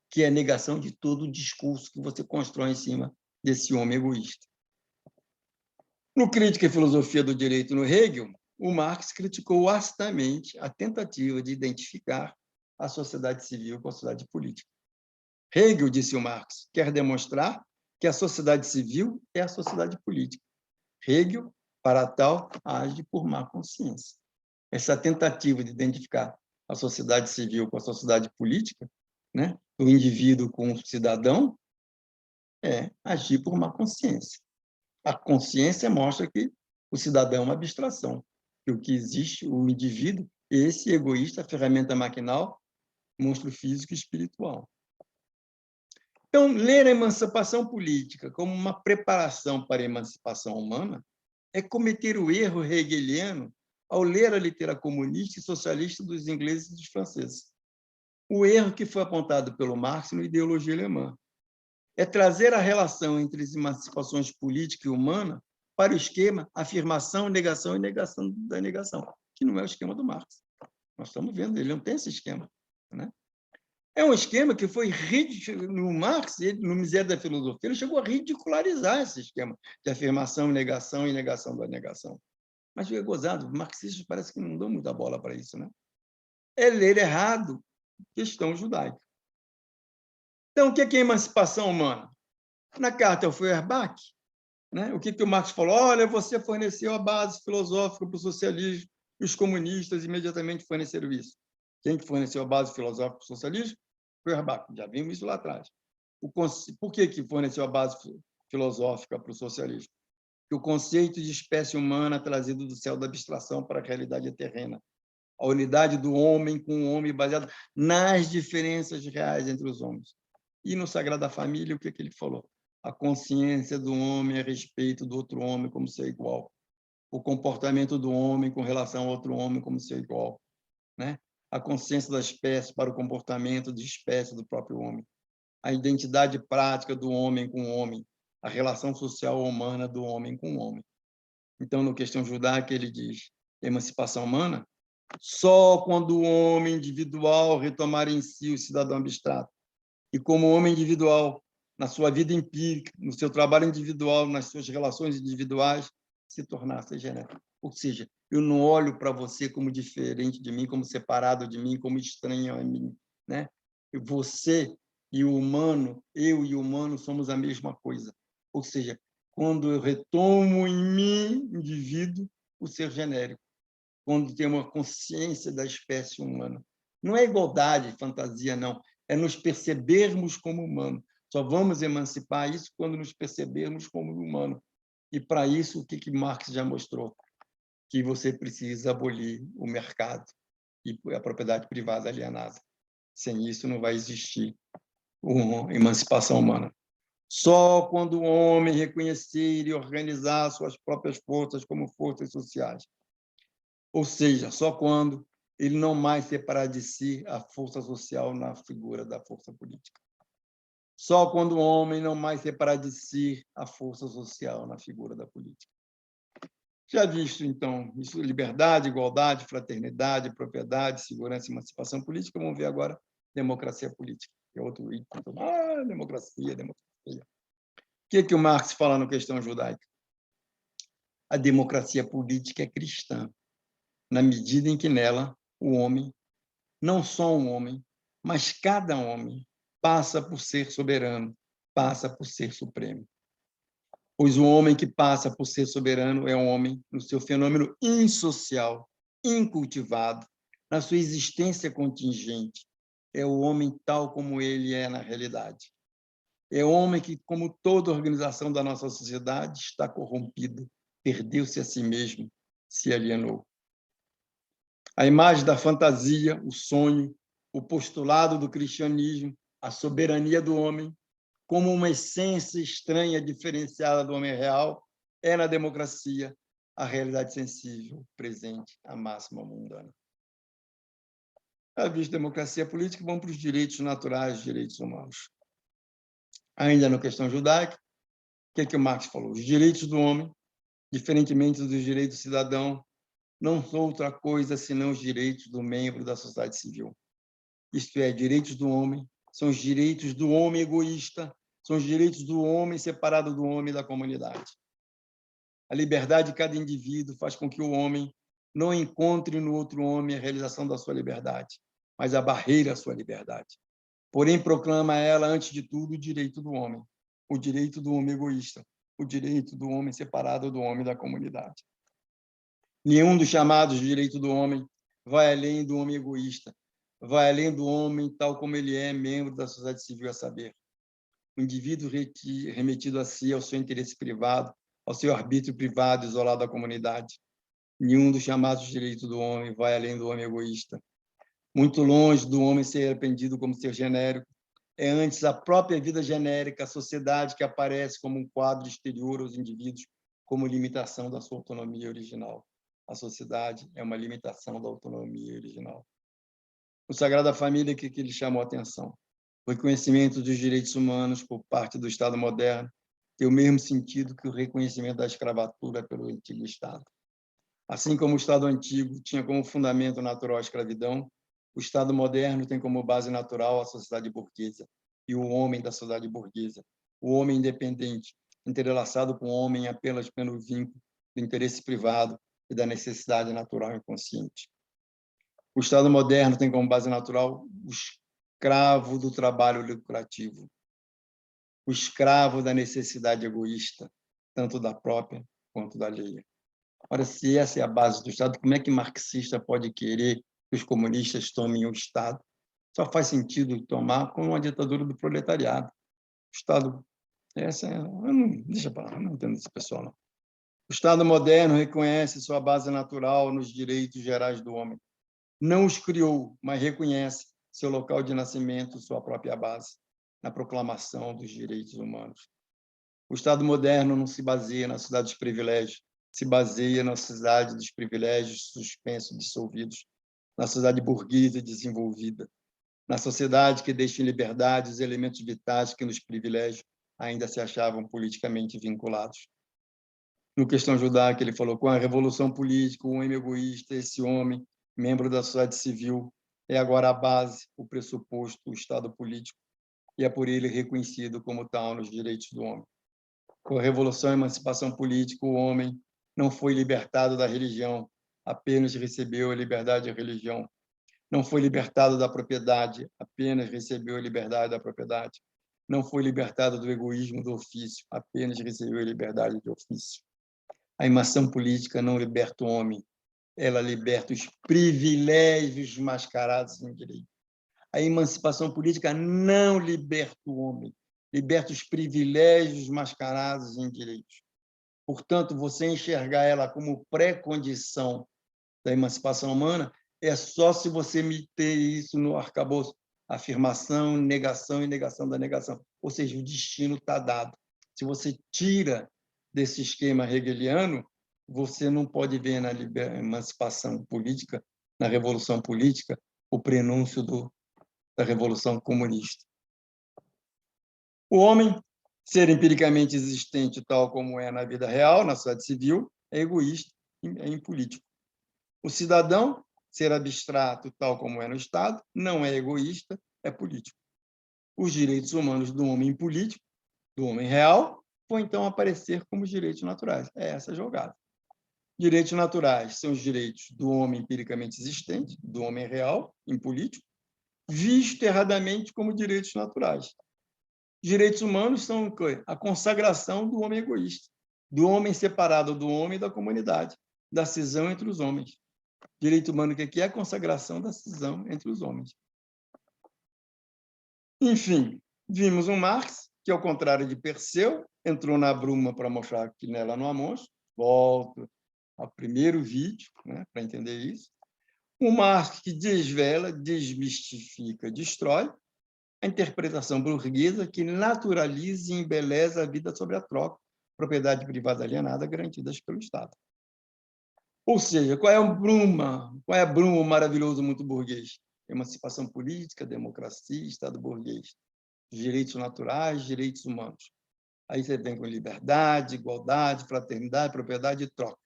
que é a negação de todo o discurso que você constrói em cima desse homem egoísta. No Crítica e Filosofia do Direito, no Hegel, o Marx criticou astamente a tentativa de identificar a sociedade civil com a sociedade política. Hegel, disse o Marx, quer demonstrar que a sociedade civil é a sociedade política. Hegel, para tal, age por má consciência. Essa tentativa de identificar a sociedade civil com a sociedade política, né, o indivíduo com o cidadão, é agir por má consciência. A consciência mostra que o cidadão é uma abstração, que o que existe, o indivíduo, esse egoísta, a ferramenta maquinal, monstro físico e espiritual. Então, ler a emancipação política como uma preparação para a emancipação humana é cometer o erro hegeliano ao ler a literatura comunista e socialista dos ingleses e dos franceses. O erro que foi apontado pelo Marx na ideologia alemã é trazer a relação entre as emancipações política e humana para o esquema afirmação, negação e negação da negação, que não é o esquema do Marx. Nós estamos vendo, ele não tem esse esquema, né? É um esquema que foi no Marx, no Miséria da Filosofia, ele chegou a ridicularizar esse esquema de afirmação, negação e negação da negação. Mas é gozado, os marxistas parece que não dão muita bola para isso, né? É ler errado questão judaica. Então, o que é emancipação humana? Na carta ao Feuerbach, né, o que o Marx falou? Olha, você forneceu a base filosófica para o socialismo, e os comunistas imediatamente forneceram isso. Quem forneceu a base filosófica para o socialismo? Feuerbach, já vimos isso lá atrás. Por que forneceu a base filosófica para o socialismo? Que o conceito de espécie humana trazido do céu da abstração para a realidade terrena. A unidade do homem com o homem baseada nas diferenças reais entre os homens. E no Sagrada Família, o que ele falou? A consciência do homem a respeito do outro homem como ser igual. O comportamento do homem com relação ao outro homem como ser igual, né? A consciência da espécie para o comportamento de espécie do próprio homem. A identidade prática do homem com o homem. A relação social humana do homem com o homem. Então, no Questão Judaica, ele diz, emancipação humana, só quando o homem individual retomar em si o cidadão abstrato, e como homem individual, na sua vida empírica, no seu trabalho individual, nas suas relações individuais, se tornar-se genérico. Ou seja, eu não olho para você como diferente de mim, como separado de mim, como estranho a mim, né? Você e o humano, eu e o humano somos a mesma coisa. Ou seja, quando eu retomo em mim, indivíduo, o ser genérico, quando tem uma consciência da espécie humana. Não é igualdade, fantasia, não. É nos percebermos como humano. Só vamos emancipar isso quando nos percebermos como humano. E, para isso, o que Marx já mostrou? Que você precisa abolir o mercado e a propriedade privada alienada. Sem isso, não vai existir uma emancipação humana. Só quando o homem reconhecer e organizar suas próprias forças como forças sociais. Ou seja, só quando ele não mais separar de si a força social na figura da força política. Só quando o homem não mais separar de si a força social na figura da política. Já visto, então, isso, liberdade, igualdade, fraternidade, propriedade, segurança e emancipação política, vamos ver agora democracia política, que é outro item. Democracia, democracia. O que o Marx fala na Questão Judaica? A democracia política é cristã, na medida em que nela o homem, não só um homem, mas cada homem, passa por ser soberano, passa por ser supremo. Pois o homem que passa por ser soberano é um homem no seu fenômeno insocial, incultivado, na sua existência contingente. É o homem tal como ele é na realidade. É o homem que, como toda organização da nossa sociedade, está corrompido, perdeu-se a si mesmo, se alienou. A imagem da fantasia, o sonho, o postulado do cristianismo, a soberania do homem, como uma essência estranha, diferenciada do homem real, é na democracia a realidade sensível, presente, a máxima mundana. Já visto democracia política, vamos para os direitos naturais, os direitos humanos. Ainda na Questão Judaica, o que o Marx falou? Os direitos do homem, diferentemente dos direitos do cidadão, não são outra coisa senão os direitos do membro da sociedade civil. isto é, direitos do homem, são os direitos do homem egoísta, são os direitos do homem separado do homem e da comunidade. A liberdade de cada indivíduo faz com que o homem não encontre no outro homem a realização da sua liberdade, mas a barreira à sua liberdade. Porém, proclama ela, antes de tudo, o direito do homem, o direito do homem egoísta, o direito do homem separado do homem da comunidade. Nenhum dos chamados de direito do homem vai além do homem egoísta, vai além do homem tal como ele é membro da sociedade civil, a saber, o indivíduo remetido a si, ao seu interesse privado, ao seu arbítrio privado, isolado da comunidade. Nenhum dos chamados de direito do homem vai além do homem egoísta. Muito longe do homem ser aprendido como ser genérico, é antes a própria vida genérica, a sociedade que aparece como um quadro exterior aos indivíduos, como limitação da sua autonomia original. A sociedade é uma limitação da autonomia original. O Sagrada Família, que lhe chamou a atenção? O reconhecimento dos direitos humanos por parte do Estado moderno tem o mesmo sentido que o reconhecimento da escravatura pelo antigo Estado. Assim como o Estado antigo tinha como fundamento natural a escravidão, o Estado moderno tem como base natural a sociedade burguesa e o homem da sociedade burguesa, o homem independente, entrelaçado com o homem apenas pelo vínculo do interesse privado e da necessidade natural inconsciente. O Estado moderno tem como base natural o escravo do trabalho lucrativo, o escravo da necessidade egoísta, tanto da própria quanto da alheia. Ora, se essa é a base do Estado, como é que marxista pode querer que os comunistas tomem o Estado? Só faz sentido tomar com uma ditadura do proletariado. O Estado... deixa para lá, não entendo esse pessoal, não. O Estado moderno reconhece sua base natural nos direitos gerais do homem. Não os criou, mas reconhece seu local de nascimento, sua própria base, na proclamação dos direitos humanos. O Estado moderno não se baseia na sociedade dos privilégios, se baseia na sociedade dos privilégios suspensos, dissolvidos, na sociedade burguesa desenvolvida, na sociedade que deixa em liberdade os elementos vitais que nos privilégios ainda se achavam politicamente vinculados. No Questão Judaica, ele falou, com a revolução política, o homem egoísta, esse homem, membro da sociedade civil, é agora a base, o pressuposto, o Estado político, e é por ele reconhecido como tal nos direitos do homem. Com a revolução e emancipação política, o homem não foi libertado da religião, apenas recebeu a liberdade da religião. Não foi libertado da propriedade, apenas recebeu a liberdade da propriedade. Não foi libertado do egoísmo do ofício, apenas recebeu a liberdade de ofício. A emancipação política não liberta o homem, ela liberta os privilégios mascarados em direito. A emancipação política não liberta o homem, liberta os privilégios mascarados em direitos. Portanto, você enxergar ela como pré-condição da emancipação humana é só se você meter isso no arcabouço. Afirmação, negação e negação da negação. Ou seja, o destino está dado. Se você tira desse esquema hegeliano, você não pode ver na emancipação política, na revolução política, o prenúncio da revolução comunista. O homem, ser empiricamente existente, tal como é na vida real, na sociedade civil, é egoísta, é impolítico. O cidadão, ser abstrato, tal como é no Estado, não é egoísta, é político. Os direitos humanos do homem impolítico, do homem real, vão então aparecer como direitos naturais. É essa a jogada. Direitos naturais são os direitos do homem empiricamente existente, do homem real, impolítico, visto erradamente como direitos naturais. Direitos humanos são a consagração do homem egoísta, do homem separado do homem e da comunidade, da cisão entre os homens. Direito humano, o que é a consagração da cisão entre os homens. Enfim, vimos um Marx, que, ao contrário de Perseu, entrou na bruma para mostrar que nela não há monstro. Volto ao primeiro vídeo, né, para entender isso. Um Marx que desvela, desmistifica, destrói a interpretação burguesa que naturaliza e embeleza a vida sobre a troca, propriedade privada alienada garantidas pelo Estado. Ou seja, qual é a bruma? Qual é a bruma, o maravilhoso muito burguês? Emancipação política, democracia, Estado burguês. Direitos naturais, direitos humanos. Aí você vem com liberdade, igualdade, fraternidade, propriedade e troca.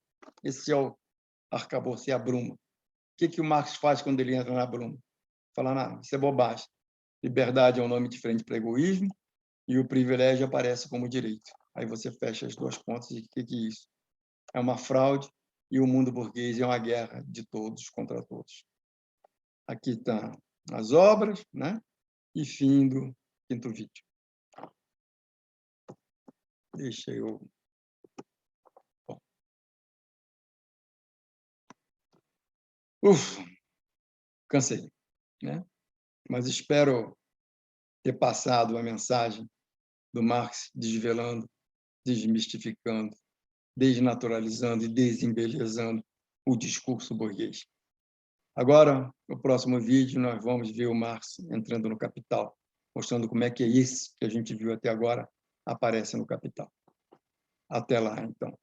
Esse é o arcabouço, é a bruma. O que o Marx faz quando ele entra na bruma? falar, não, isso é bobagem. Liberdade é um nome diferente para egoísmo e o privilégio aparece como direito. Aí você fecha as duas pontas e o que é isso? É uma fraude e o mundo burguês é uma guerra de todos contra todos. Aqui estão as obras, né? E fim do 5º vídeo. Deixa eu... Bom. Cansei, né? Mas espero ter passado a mensagem do Marx desvelando, desmistificando, desnaturalizando e desembelezando o discurso burguês. Agora, no próximo vídeo, nós vamos ver o Marx entrando no Capital, mostrando como é que isso que a gente viu até agora aparece no Capital. Até lá, então.